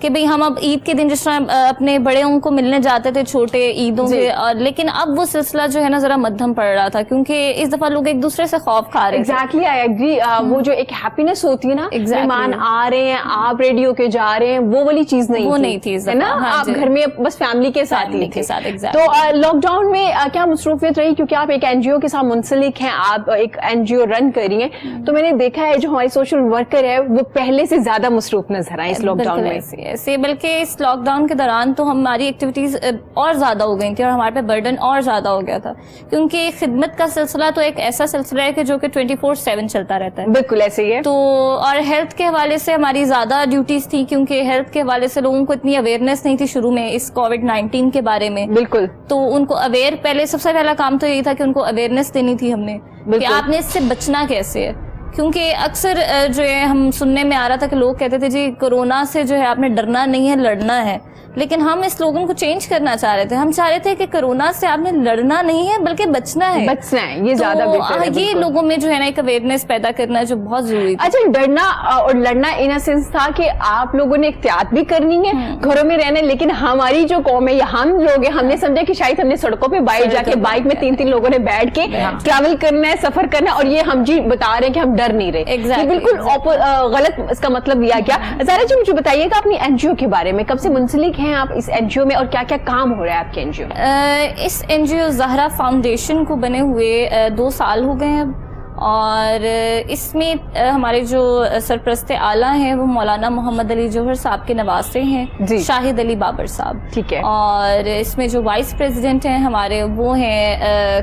کہ بھئی ہم اب عید کے دن جس طرح اپنے بڑوں کو ملنے جاتے تھے چھوٹے عیدوں کے، لیکن اب وہ سلسلہ جو ہے نا ذرا مدھم پڑ رہا تھا، کیونکہ اس دفعہ لوگ ایک دوسرے سے خوف کھا رہے ہیں. Exactly I agree. وہ جو ایک ہیپینس ہوتی ہے نا، مہمان آ رہے ہیں، آپ ریڈیو کے جا رہے ہیں، وہ والی چیز نہیں تھی ہے نا. آپ گھر میں بس فیملی کے ساتھ ہی تھے. تو لاک ڈاؤن میں کیا مصروفیت رہی؟ کیونکہ آپ ایک این جی او کے ساتھ منسلک ہیں، آپ ایک این جی او رن کر رہی ہیں، تو میں نے دیکھا ہے جو ہماری سوشل ورکر ہے وہ پہلے سے زیادہ مصروف نظر آئے اس لاک ڈاؤن میں. ایسے بلکہ اس لاک ڈاؤن کے دوران تو ہماری ایکٹیویٹیز اور زیادہ ہو گئی تھی اور ہمارے پہ برڈن اور زیادہ ہو گیا تھا، کیونکہ خدمت کا سلسلہ تو ایک ایسا سلسلہ ہے کہ جو کہ 24/7 چلتا رہتا ہے. بالکل ایسے ہی ہے. تو اور ہیلتھ کے حوالے سے ہماری زیادہ ڈیوٹیز تھی، کیونکہ ہیلتھ کے حوالے سے لوگوں کو اتنی اویئرنیس نہیں تھی شروع میں اس کووڈ-19 کے بارے میں. بالکل. تو ان کو اویئر، پہلے سب سے پہلا کام تو یہی تھا کہ ان کو اویئرنیس دینی تھی ہم نے کہ آپ نے اس سے بچنا کیسے ہے. کیونکہ اکثر جو ہے ہم سننے میں آ رہا تھا کہ لوگ کہتے تھے جی کورونا سے جو ہے آپ نے ڈرنا نہیں ہے، لڑنا ہے. لیکن ہم اس لوگوں کو چینج کرنا چاہ رہے تھے. ہم چاہ رہے تھے کہ کورونا سے آپ نے لڑنا نہیں ہے بلکہ بچنا ہے. یہ زیادہ بہتر ہے. یہ لوگوں میں جو ہے نا ایک اویئرنیس پیدا کرنا ہے جو بہت ضروری ہے. اچھا، ڈرنا اور لڑنا ان اے سینس تھا کہ آپ لوگوں نے احتیاط بھی کرنی ہے، گھروں میں رہنا ہے، لیکن ہماری جو قوم ہے یا ہم لوگ ہیں، ہم نے سمجھا کہ شاید ہم نے سڑکوں پہ باہر جا کے بائک میں 3 لوگوں نے بیٹھ کے ٹریول کرنا ہے، سفر کرنا ہے، اور یہ ہم جی بتا رہے ہیں کہ ہم ڈر نہیں رہے. بالکل غلط اس کا مطلب لیا گیا. زہرا جی مجھے بتائیے گا اپنی این جی او کے بارے میں، کب سے منسلک ہیں آپ اس این جی او میں اور کیا کیا کام ہو رہا ہے آپ کے این جی او میں؟ اس این جی او زہرا فاؤنڈیشن کو بنے ہوئے 2 سال ہو گئے ہیں اب، اور اس میں ہمارے جو سرپرست اعلیٰ ہیں وہ مولانا محمد علی جوہر صاحب کے نواسے ہیں، شاہد علی بابر صاحب. ٹھیک ہے. اور اس میں جو وائس پریزیڈنٹ ہیں ہمارے وہ ہیں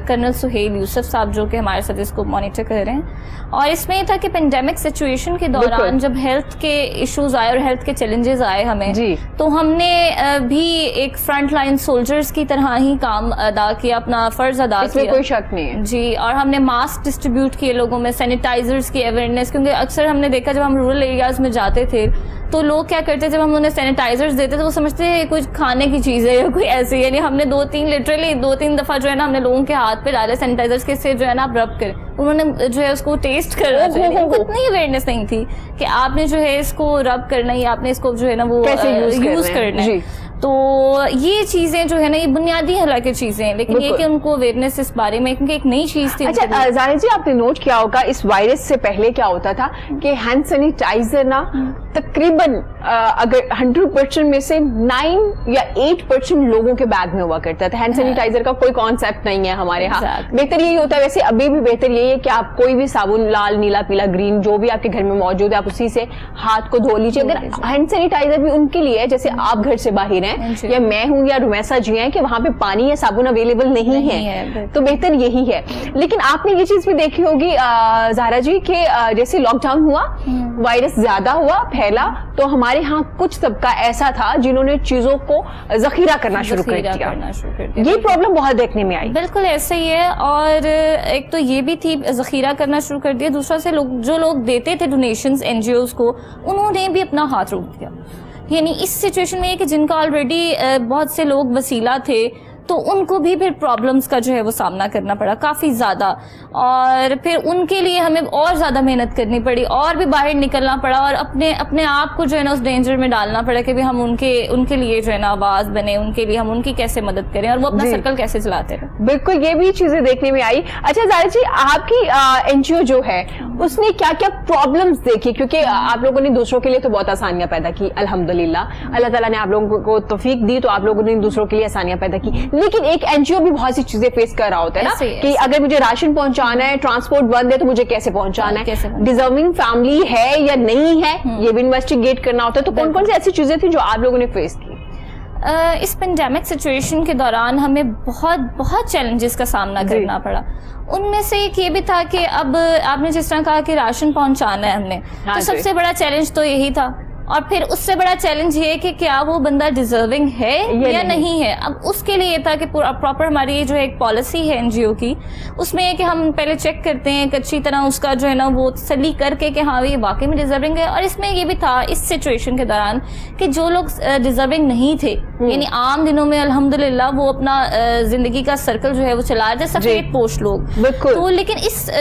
کرنل سہیل یوسف صاحب، جو کہ ہمارے ساتھ اس کو مانیٹر کر رہے ہیں. اور اس میں یہ تھا کہ پینڈیمک سچویشن کے دوران جب ہیلتھ کے ایشوز آئے اور ہیلتھ کے چیلنجز آئے ہمیں، تو ہم نے بھی ایک فرنٹ لائن سولجرز کی طرح ہی کام ادا کیا، اپنا فرض ادا کیا. اس میں کوئی شک نہیں ہے. جی. اور ہم نے ماسک ڈسٹریبیوٹ کیے لوگوں میں، سینیٹائزرز کی اویئرنیس، کیونکہ اکثر ہم نے دیکھا جب ہم رورل ایریاز میں جاتے تھے تو لوگ کیا کرتے، جب ہم انہیں سینیٹائزرز دیتے تو وہ سمجھتے ہیں کچھ کھانے کی چیز ہے یا کوئی ایسی. یعنی ہم نے 2-3 دفعہ جو ہے نا ہم نے لوگوں کے ہاتھ پہ ڈالے سینیٹائزرز کے، سے جو ہے نا آپ رب کریں. انہوں نے جو ہے اس کو ٹیسٹ کرنا چاہیے، اتنی اویئرنیس نہیں تھی کہ آپ نے جو ہے اس کو رب کرنا ہے، آپ نے اس کو جو ہے نا وہ یوز کرنا ہے. تو یہ چیزیں جو ہے نا یہ بنیادی حالانکہ چیزیں ہیں، لیکن یہ کہ ان کو اویئرنیس اس بارے میں، کیونکہ ایک نئی چیز تھی. اچھا زہرا جی، آپ نے نوٹ کیا ہوگا اس وائرس سے پہلے کیا ہوتا تھا کہ ہینڈ سینیٹائزر نا تقریباً اگر 100% میں سے 9 یا 8% لوگوں کے بیگ میں ہوا کرتا تھا. ہینڈ سینیٹائزر کا کوئی کانسیپٹ نہیں ہے ہمارے ہاں. بہتر یہی ہوتا ہے، ویسے ابھی بھی بہتر یہی ہے کہ آپ کوئی بھی صابن، لال، نیلا، پیلا، گرین، جو بھی آپ کے گھر میں موجود ہے آپ اسی سے ہاتھ کو دھو لیجیے. اگر ہینڈ سینیٹائزر بھی ان کے لیے ہے جیسے آپ گھر سے باہر ہیں یا میں ہوں یا رومیسا جی ہیں کہ وہاں پہ پانی یا صابن اویلیبل نہیں ہے، تو بہتر یہی ہے. لیکن آپ نے یہ چیز بھی دیکھی ہوگی زہرا جی کہ جیسے لاک ڈاؤن ہوا، وائرس زیادہ ہوا، پھیلا، تو ہمارے ہاں کچھ طبقہ ایسا تھا جنہوں نے چیزوں کو ذخیرہ کرنا شروع کر دیا. یہ پرابلم بہت دیکھنے میں آئی. بالکل ایسا ہی ہے. اور ایک تو یہ بھی تھی ذخیرہ کرنا شروع کر دیا، دوسرا سے جو لوگ دیتے تھے ڈونیشنز این جی اوز کو، انہوں نے بھی اپنا ہاتھ روک دیا. یعنی اس سچویشن میں کہ جن کا آلریڈی بہت سے لوگ وسیلہ تھے تو ان کو بھی پھر پرابلمز کا جو ہے وہ سامنا کرنا پڑا کافی زیادہ، اور پھر ان کے لیے ہمیں اور زیادہ محنت کرنی پڑی اور بھی باہر نکلنا پڑا اور اپنے آپ کو جو ہے نا اس ڈینجر میں ڈالنا پڑا کہ ہم ان کے لیے جو ہے نا آواز بنے، ان کے لیے ہم ان کی کیسے مدد کریں اور وہ اپنا سرکل کیسے چلاتے رہیں. بالکل یہ بھی چیزیں دیکھنے میں آئی. اچھا زہرا جی، آپ کی این جی او جو ہے اس نے کیا کیا پرابلمس دیکھی؟ کیونکہ آپ لوگوں نے دوسروں کے لیے تو بہت آسانیاں پیدا کی، الحمدللہ اللہ تعالیٰ نے آپ لوگوں کو توفیق دی تو آپ لوگوں نے دوسروں کے لیے آسانیاں پیدا کی. لیکن ایک این جی او بھی بہت سی چیزیں فیس کر رہا ہوتا ہے نا کہ اگر مجھے راشن پہنچانا ہے، ٹرانسپورٹ بند ہے تو مجھے کیسے پہنچانا ہے، ڈیزرونگ فیملی ہے یا نہیں ہے یہ بھی انویسٹیگیٹ کرنا ہوتا ہے. تو کون کون سی ایسی چیزیں تھیں جو آپ لوگوں نے فیس کی؟ اس پینڈیمک سچویشن کے دوران ہمیں بہت چیلنجز کا سامنا کرنا پڑا. ان میں سے ایک یہ بھی تھا کہ اب آپ نے جس طرح کہا کہ راشن پہنچانا ہے ہم نے، تو سب سے بڑا چیلنج تو یہی تھا. اور پھر اس سے بڑا چیلنج یہ کہ کیا وہ بندہ ڈیزرونگ ہے یا نہیں ہے. اب اس کے لیے یہ تھا کہ پراپر ہماری جو ایک پالیسی ہے این جی او کی، اس میں یہ کہ ہم پہلے چیک کرتے ہیں کہ اچھی طرح اس کا جو ہے نا وہ تسلی کر کے کہ ہاں یہ واقعی میں ڈیزرونگ ہے. اور اس میں یہ بھی تھا اس سچویشن کے دوران کہ جو لوگ ڈیزرونگ نہیں تھے، یعنی عام دنوں میں الحمدللہ وہ اپنا زندگی کا سرکل جو ہے وہ چلا رہے تھے، سفید پوش لوگ. تو لیکن اس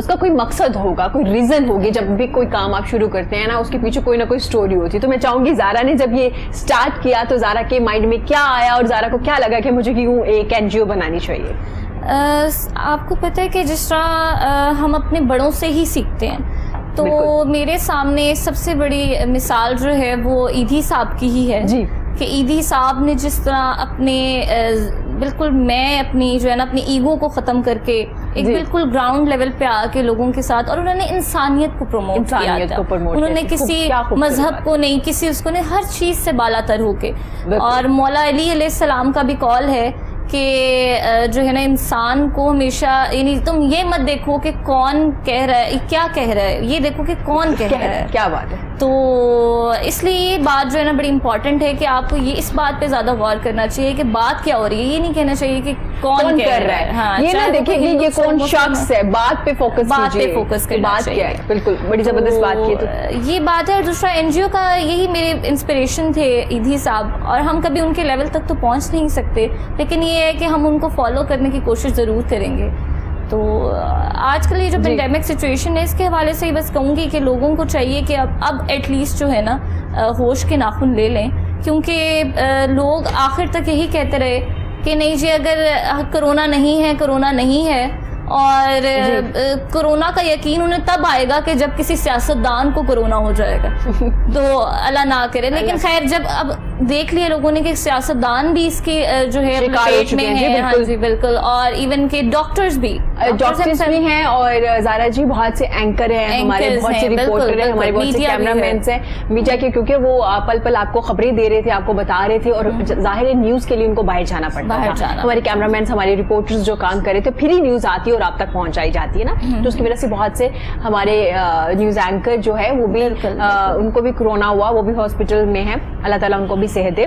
اس کا کوئی مقصد ہوگا, کوئی ریزن ہوگی. جب بھی کوئی کام آپ شروع کرتے ہیں نا, اس کے پیچھے کوئی نہ کوئی اسٹوری ہوتی ہے. تو میں چاہوں گی زارا نے جب یہ اسٹارٹ کیا تو زارا کے مائنڈ میں کیا آیا اور زارا کو کیا لگا کہ مجھے کیوں ایک NGO بنانی چاہیے؟ آپ کو پتہ ہے کہ جس طرح ہم اپنے بڑوں سے ہی سیکھتے ہیں, تو میرے سامنے سب سے بڑی مثال جو ہے وہ ایدھی صاحب کی ہی ہے جی, کہ ایدھی صاحب نے جس طرح اپنے بالکل میں اپنی جو ہے نا اپنی ایگو کو ختم کر کے ایک بالکل گراؤنڈ لیول پہ آ کے لوگوں کے ساتھ, اور انہوں نے انسانیت کو پروموٹ کیا تھا. انہوں نے کسی مذہب کو نہیں, کسی اس کو نہیں, ہر چیز سے بالا تر ہو کے. اور مولا علی علیہ السلام کا بھی قول ہے کہ جو ہے نا انسان کو ہمیشہ, یعنی تم یہ مت دیکھو کہ کون کہہ رہا ہے, کیا کہہ رہا ہے, یہ دیکھو کہ کون کہہ رہا ہے. کیا بات ہے. تو اس لیے یہ بات جو ہے نا بڑی امپورٹنٹ ہے کہ آپ کو یہ اس بات پہ زیادہ غور کرنا چاہیے کہ بات کیا ہو رہی ہے. یہ نہیں کہنا چاہیے کہ کون کر رہا ہے. ہاں, یہ نہ دیکھیں کہ یہ کون شخص ہے, بات پہ فوکس کرنا چاہیے. بالکل, بڑی زبردست بات کی. تو یہ بات ہے. اور دوسرا NGO کا یہی میرے انسپریشن تھے ایدھی صاحب, اور ہم کبھی ان کے لیول تک تو پہنچ نہیں سکتے, لیکن یہ ہے کہ ہم ان کو فالو کرنے کی کوشش ضرور کریں گے. تو آج کل یہ جو پینڈیمک سچویشن ہے, اس کے حوالے سے ہی بس کہوں گی کہ لوگوں کو چاہیے کہ اب ایٹ لیسٹ جو ہے نا ہوش کے ناخن لے لیں, کیونکہ لوگ آخر تک یہی کہتے رہے کہ نہیں جی اگر کرونا نہیں ہے, کرونا نہیں ہے, اور کرونا کا یقین انہیں تب آئے گا کہ جب کسی سیاستدان کو کرونا ہو جائے گا. تو اللہ نہ کرے. لیکن خیر, جب اب دیکھ لیا لوگوں نے کہ سیاستدان بھی اس کی جو ہے پیٹ میں ہے. ہاں جی بالکل, اور ایون کہ ڈاکٹرز بھی ہیں, اور زارا جی بہت سے اینکر ہیں ہمارے, بہت سے رپورٹر ہیں ہمارے, بہت سے کیمرہ مینس ہیں میڈیا کے, کیونکہ وہ پل پل آپ کو خبریں دے رہے تھے, آپ کو بتا رہے تھے, اور ظاہر ہے نیوز کے لیے ان کو باہر جانا پڑتا ہے. ہمارے کیمرہ مینس, ہمارے رپورٹرز جو کام کر رہے تھے, پھر ہی نیوز آتی ہے اور آپ تک پہنچائی جاتی ہے نا. تو اس کی وجہ سے بہت سے ہمارے نیوز اینکر جو ہے وہ بھی, ان کو بھی کرونا ہوا, وہ بھی ہاسپٹل میں ہیں. اللہ تعالیٰ ان کو بھی صحت دے.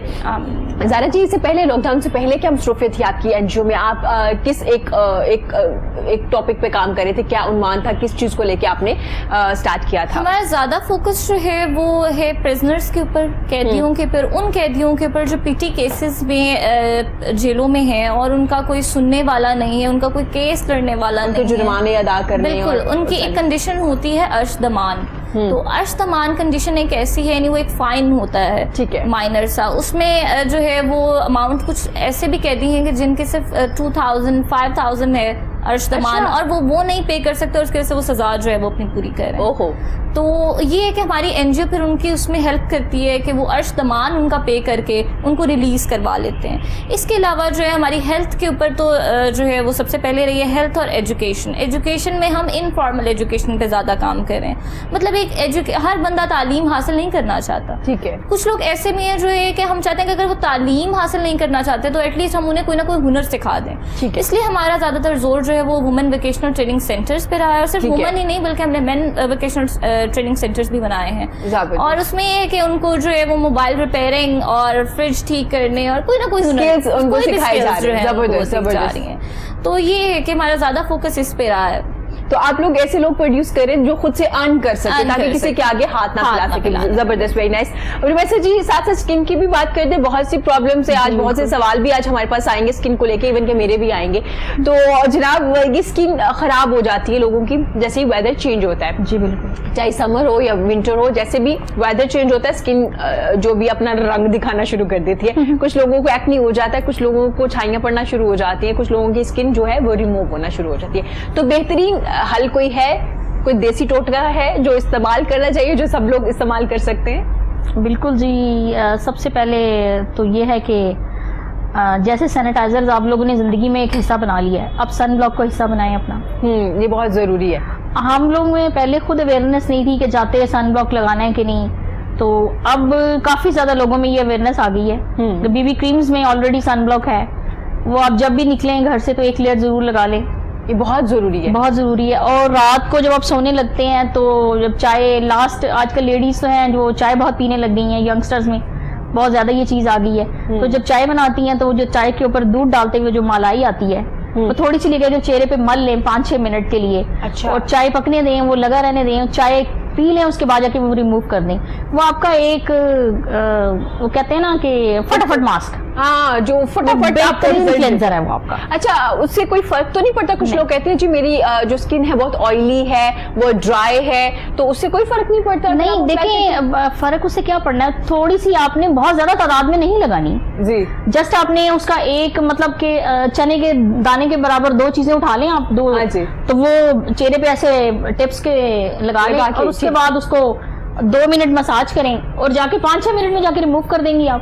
زارا جی, اس سے پہلے لاک ڈاؤن سے پہلے کیا مصروفیت تھی آپ کی NGO میں؟ آپ کس ایک ٹاپک پہ کام کر رہے تھے, کیا عنوان تھا, کس چیز کو لے کے آپ نے اسٹارٹ کیا تھا؟ ہمارا زیادہ فوکس جو ہے وہ ہے پرزنرز کے اوپر, قیدیوں کے اوپر, ان قیدیوں کے اوپر جو PT کیسز میں جیلوں میں ہیں اور ان کا کوئی سننے والا نہیں ہے, ان کا کوئی کیس لڑنے والا نہیں ہے, جرمانے ادا کرنے. بالکل, ان کی ایک کنڈیشن ہوتی ہے ارشدمان. تو ارشدمان کنڈیشن ایک ایسی ہے, یعنی وہ ایک فائن ہوتا ہے, ٹھیک ہے, مائنر سا. اس میں جو ہے وہ اماؤنٹ کچھ ایسے بھی قیدی ہیں کہ جن کے صرف 2000 5000 ہے ارشدمان, اور وہ نہیں پے کر سکتے, اور اس کی وجہ سے وہ سزا جو ہے وہ اپنی پوری کر رہے ہیں. تو یہ ہے کہ ہماری NGO پھر ان کی اس میں ہیلپ کرتی ہے کہ وہ ارشدمان ان کا پے کر کے ان کو ریلیز کروا لیتے ہیں. اس کے علاوہ جو ہے ہماری ہیلتھ کے اوپر تو جو ہے وہ سب سے پہلے رہی ہے ہیلتھ اور ایجوکیشن میں ہم انفارمل ایجوکیشن پہ زیادہ کام کر رہے ہیں. مطلب ایک ہر بندہ تعلیم حاصل نہیں کرنا چاہتا, ٹھیک ہے, کچھ لوگ ایسے بھی ہیں جو ہے کہ ہم چاہتے ہیں کہ اگر وہ تعلیم حاصل نہیں کرنا چاہتے تو ایٹ لیسٹ ہم انہیں کوئی نہ کوئی ہنر سکھا دیں. اس لیے ہمارا زیادہ تر زور جو ہے وہ وومن ووکیشنل ٹریننگ سینٹرز پہ رہا ہے, اور صرف وومن ہی نہیں بلکہ ہم نے مین ووکیشنل ٹریننگ سینٹرز بھی بنائے ہیں. اور اس میں یہ ہے کہ ان کو جو ہے وہ موبائل ریپیئرنگ اور فریج ٹھیک کرنے اور کوئی نہ کوئی ہنر ان کو سکھائے جا رہی ہیں. تو یہ ہے کہ ہمارا زیادہ فوکس اس پہ رہا ہے. تو آپ لوگ ایسے لوگ پروڈیوس کریں جو خود سے ارن کر سکے, تاکہ کسی کے آگے ہاتھ نہ پھیلا سکے. زبردست, ویری نائس. اور ویسے جی ساتھ ساتھ اسکن کی بھی بات کرتے ہیں, بہت سی پرابلمس ہیں آج, بہت سے سوال بھی آج ہمارے پاس آئیں گے اسکن کو لے کے, ایون کہ میرے بھی آئیں گے. تو جناب یہ اسکن خراب ہو جاتی ہے لوگوں کی جیسے ہی ویدر چینج ہوتا ہے. جی بالکل, چاہے سمر ہو یا ونٹر ہو, جیسے بھی ویدر چینج ہوتا ہے اسکن جو بھی اپنا رنگ دکھانا شروع کر دیتی ہے. کچھ لوگوں کو ایکنی ہو جاتا ہے, کچھ لوگوں کو چھائیاں پڑنا شروع ہو جاتی ہیں, کچھ لوگوں کی اسکن جو ہے وہ ریموو ہونا شروع ہو جاتی ہے. تو بہترین حل کوئی ہے, کوئی دیسی ٹوٹکا ہے جو استعمال کرنا چاہیے, جو سب لوگ استعمال کر سکتے ہیں؟ بالکل جی, سب سے پہلے تو یہ ہے کہ جیسے سینیٹائزرز آپ لوگوں نے زندگی میں ایک حصہ بنا لیا ہے, اب سن بلاک کو حصہ بنائیں اپنا. یہ بہت ضروری ہے. ہم لوگ میں پہلے خود اویئرنیس نہیں تھی کہ جاتے ہیں سن بلاک لگانا ہے کہ نہیں, تو اب کافی زیادہ لوگوں میں یہ اویئرنیس آ گئی ہے. BB کریمز میں آلریڈی سن بلاک ہے, وہ آپ جب بھی نکلیں گھر سے تو ایک لیئر ضرور لگا لیں. یہ بہت ضروری ہے, بہت ضروری ہے. اور رات کو جب آپ سونے لگتے ہیں تو جب چائے, آج کل لیڈیز تو ہیں جو چائے بہت پینے لگ گئی ہیں, ینگسٹرز میں بہت زیادہ یہ چیز آ گئی ہے. تو جب چائے بناتی ہیں تو جو چائے کے اوپر دودھ ڈالتے ہوئے جو مالائی آتی ہے وہ تھوڑی سی لے کے جو چہرے پہ مل لیں 5-6 منٹ کے لیے, اور چائے پکنے دیں, وہ لگا رہنے دیں, چائے پی لیں, اس کے بعد جا کے وہ ریموو کر دیں. وہ آپ کا ایک وہ کہتے ہیں نا کہ فٹافٹ ماسک, ہاں جو فٹافٹ کلینزر ہے وہ آپ کا. اچھا اس سے کوئی فرق تو نہیں پڑتا؟ کچھ لوگ کہتے ہیں جی میری جو اسکن ہے بہت آئلی ہے, وہ ڈرائی ہے, تو اس سے کوئی فرق نہیں پڑتا؟ نہیں دیکھیں فرق اس سے کیا پڑنا ہے, تھوڑی سی آپ نے بہت زیادہ تعداد میں نہیں لگانی جی, جسٹ آپ نے اس کا ایک مطلب کہ چنے کے دانے کے برابر 2 چیزیں اٹھا لیں آپ 2, تو وہ چہرے پہ ایسے ٹپس کے لگا لیں اور اس کے بعد اس کو 2 منٹ مساج کریں اور جا کے 5-6 منٹ میں جا کے ریموو کر دیں گی آپ.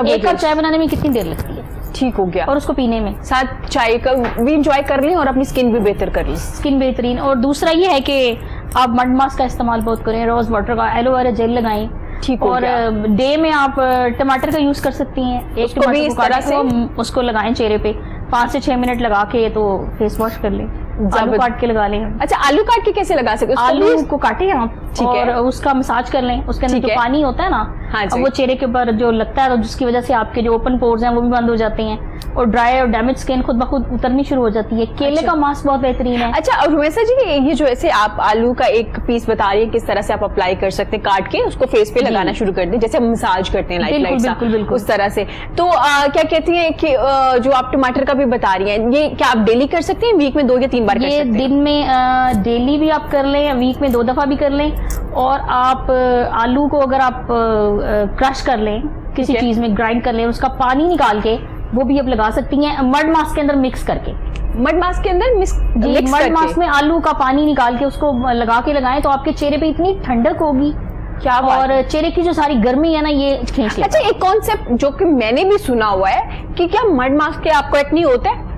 ایک کپ چائے بنانے میں کتنی دیر لگتی ہے؟ ٹھیک ہو گیا. اور اس کو پینے میں ساتھ چائے کا بھی انجوائے کر لیں اور اپنی اسکن بھی بہتر کر لیں. اسکن بہترین. اور دوسرا یہ ہے کہ آپ مڈ ماسک کا استعمال بہت کریں, روز واٹر کا, ایلو ویرا جیل لگائیں. اور ڈے میں آپ ٹماٹر کا یوز کر سکتی ہیں, ایک ٹماٹر کو کاٹ کے اس کو لگائیں چہرے پہ 5 سے 6 منٹ لگا کے, تو فیس واش کر لیں. آلو کاٹ کے لگا لیں. اچھا آلو کاٹ کے کیسے لگا سکتے؟ آلو کو کاٹیں آپ اور اس کا مساج کر لیں. اس کے اندر جو پانی ہوتا ہے نا, وہ چہرے کے اوپر جو لگتا ہے, جس کی وجہ سے آپ کے جو اوپن پورز ہیں وہ بھی بند ہو جاتے ہیں اور ڈرائی اور ڈیمیج اسکن خود بخود اترنی شروع ہو جاتی ہے. کیلے کا ماسک بہت بہترین ہے. اچھا اور ویسا جی یہ جو ایسے آپ آلو کا ایک پیس بتا رہی ہیں کس طرح سے آپ اپلائی کر سکتے ہیں, کاٹ کے اس کو فیس پہ لگانا شروع کر دیں جیسے ہم مساج کرتے ہیں لائٹ اس طرح سے. تو کیا کہتی ہیں کہ جو آپ ٹماٹر کا بھی بتا رہی ہیں, یہ کیا آپ ڈیلی کر سکتے ہیں, ویک میں 2 یا 3 بار کر سکتے ہیں؟ دن میں ڈیلی بھی آپ کر لیں, ویک میں 2 دفعہ بھی کر لیں. اور آپ آلو کو اگر آپ کرش کر لیں کسی چیز میں, گرائنڈ کر لیں, اس کا پانی نکال کے وہ بھی آپ لگا سکتی ہیں مڈ ماسک کے اندر مکس کر کے. مڈ ماسک کے اندر مڈ ماسک میں آلو کا پانی نکال کے اس کو لگا کے لگائیں تو آپ کے چہرے پہ اتنی ٹھنڈک ہوگی کیا, اور چہرے کی جو ساری گرمی ہے نا یہ کھینچ لے. اچھا ایک کانسیپٹ جو کہ میں نے بھی سنا ہوا ہے کہ کیا مڈ ماسک کے آپ کو ایکنی ہوتا ہے؟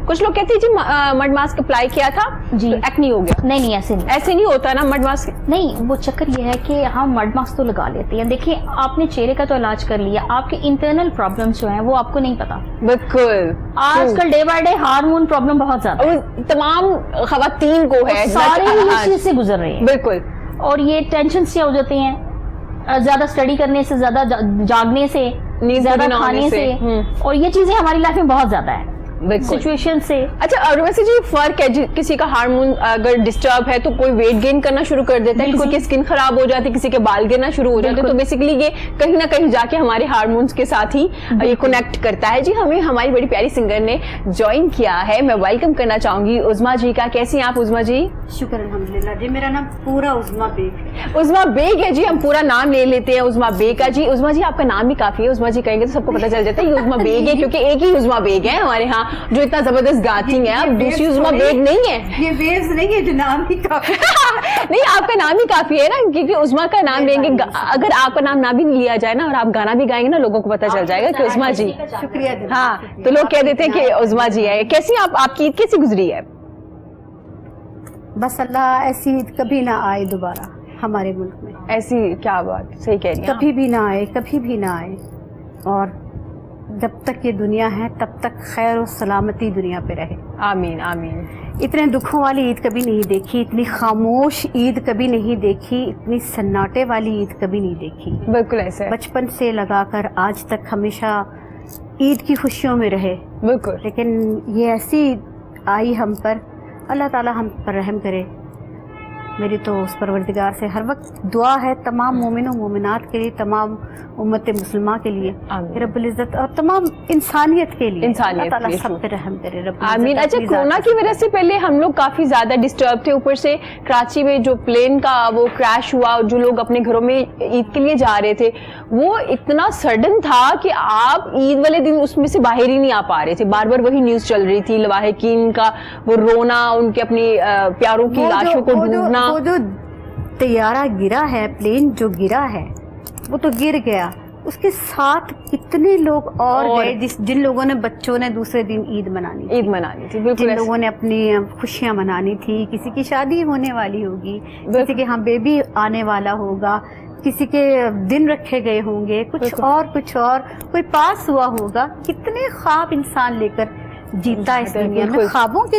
کچھ لوگ کہتے ہیں جی مڈ ماسک اپلائی کیا تھا جی ایکنی ہو گیا. نہیں ایسے نہیں ہوتا نا مڈ ماسک. نہیں, وہ چکر یہ ہے کہ ہم مڈ ماسک تو لگا لیتے ہیں. دیکھیں آپ نے چہرے کا تو علاج کر لیا, آپ کے انٹرنل پرابلمس جو ہیں وہ آپ کو نہیں پتا. بالکل آج کل day by day hormone problem بہت زیادہ ہے, تمام خواتین کو ہے, سارے اس چیز سے گزر رہے ہیں. بالکل. اور یہ ٹینشن سے ہو جاتے ہیں, زیادہ اسٹڈی کرنے سے, زیادہ جاگنے سے, زیادہ کھانے سے, اور یہ چیزیں ہماری لائف میں بہت زیادہ ہے سچویشن سے. اچھا اور ویسے جی فرق ہے کسی کا ہارمون اگر ڈسٹرب ہے تو کوئی ویٹ گین کرنا شروع کر دیتا ہے, کسی کی اسکن خراب ہو جاتی ہے, کسی کے بال گرنا شروع ہو جاتے ہیں, تو بیسیکلی یہ کہیں نہ کہیں جا کے ہمارے ہارمونس کے ساتھ ہی یہ کنیکٹ کرتا ہے. جی ہمیں ہماری بڑی پیاری سنگر نے جوائن کیا ہے, میں ویلکم کرنا چاہوں گی عظما جی کا. کیسی ہیں آپ عظما جی؟ شکر الحمدللہ جی. میرا نام پورا عظما بیگ. عظما بیگ ہے جی, ہم پورا نام لے لیتے ہیں عظما بیگ کا. جی عظما جی آپ کا نام بھی کافی ہے, عظما جی کہیں گے تو سب کو پتہ چل جاتا ہے یہ عظما بیگ ہے, کیونکہ ایک ہی عظما بیگ ہے ہمارے ہاں جو اتنا زبردست گاتی ہیں. آپ دوسری عظما بیگ نہیں ہے, یہ ویوز نہیں ہے جو نام ہی کافی نہیں آپ کا نام ہی کافی ہے نا, کیونکہ عظما کا نام لیں گے, اگر آپ کا نام نہ بھی لیا جائے نا اور آپ گانا بھی گائیں گے نا لوگوں کو پتہ چل جائے گا کہ عظما جی. شکریہ. ہاں تو لوگ کہہ دیتے ہیں کہ عظما جی ہے. کیسی آپ کی عید کیسی گزری ہے؟ بس اللہ ایسی عید کبھی نہ آئے دوبارہ ہمارے ملک میں. ایسی کیا بات, صحیح کہہ رہی ہیں, کبھی بھی نہ آئے, کبھی بھی نہ آئے. اور جب تک یہ دنیا ہے تب تک خیر و سلامتی دنیا پہ رہے. آمین آمین. اتنے دکھوں والی عید کبھی نہیں دیکھی, اتنی خاموش عید کبھی نہیں دیکھی, اتنی سناٹے والی عید کبھی نہیں دیکھی. بالکل ایسے بچپن سے لگا کر آج تک ہمیشہ عید کی خوشیوں میں رہے. بالکل. لیکن یہ ایسی آئی ہم پر, اللہ تعالی ہم پر رحم کرے. میری تو اس پروردگار سے ہر وقت دعا ہے تمام مومن و مومنات کے لیے, تمام امت مسلمہ کے لیے, رب العزت اور تمام انسانیت کے لیے اللہ تعالیٰ سب پہ رحم کرے. آمین. اچھا کورونا کی وجہ سے پہلے ہم لوگ کافی زیادہ ڈسٹرب تھے, اوپر سے کراچی میں جو پلین کا وہ کریش ہوا, جو لوگ اپنے گھروں میں عید کے لیے جا رہے تھے وہ اتنا سڈن تھا کہ آپ عید والے دن اس میں سے باہر ہی نہیں آ پا رہے تھے. بار بار وہی نیوز چل رہی تھی, لواحقین کا وہ رونا, ان کے اپنی پیاروں کی لاشوں کو ڈھونڈنا. وہ جو طیارہ گرا ہے, پلین جو گرا ہے وہ تو گر گیا, اس کے ساتھ کتنے لوگ اور گئے جن لوگوں نے بچوں نے دوسرے دن عید منانی تھی, جن لوگوں نے اپنی خوشیاں منانی تھی. کسی کی شادی ہونے والی ہوگی, کسی کے ہاں بیبی آنے والا ہوگا, کسی کے دن رکھے گئے ہوں گے, کچھ اور کوئی پاس ہوا ہوگا. کتنے خواب انسان لے کر جیتا اس دنیا میں, خوابوں کے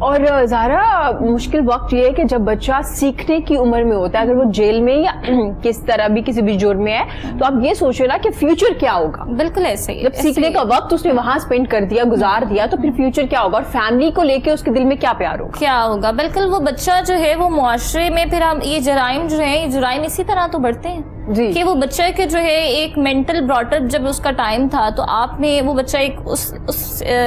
اور زہرا مشکل وقت یہ ہے کہ جب بچہ سیکھنے کی عمر میں ہوتا ہے, اگر وہ جیل میں یا کس طرح بھی کسی بھی جرم میں ہے, تو آپ یہ سوچ رہے نا کہ فیوچر کیا ہوگا. بالکل ایسے ہی, جب سیکھنے کا وقت اس نے وہاں اسپینڈ کر دیا, گزار دیا, تو پھر فیوچر کیا ہوگا, اور فیملی کو لے کے اس کے دل میں کیا پیار ہوگا, کیا ہوگا. بالکل وہ بچہ جو ہے وہ معاشرے میں پھر ہم یہ جرائم جو ہے, یہ جرائم اسی طرح تو بڑھتے ہیں جی, کہ وہ بچہ کے جو ہے ایک مینٹل براٹ اپ جب اس کا ٹائم تھا, تو آپ نے وہ بچہ ایک اس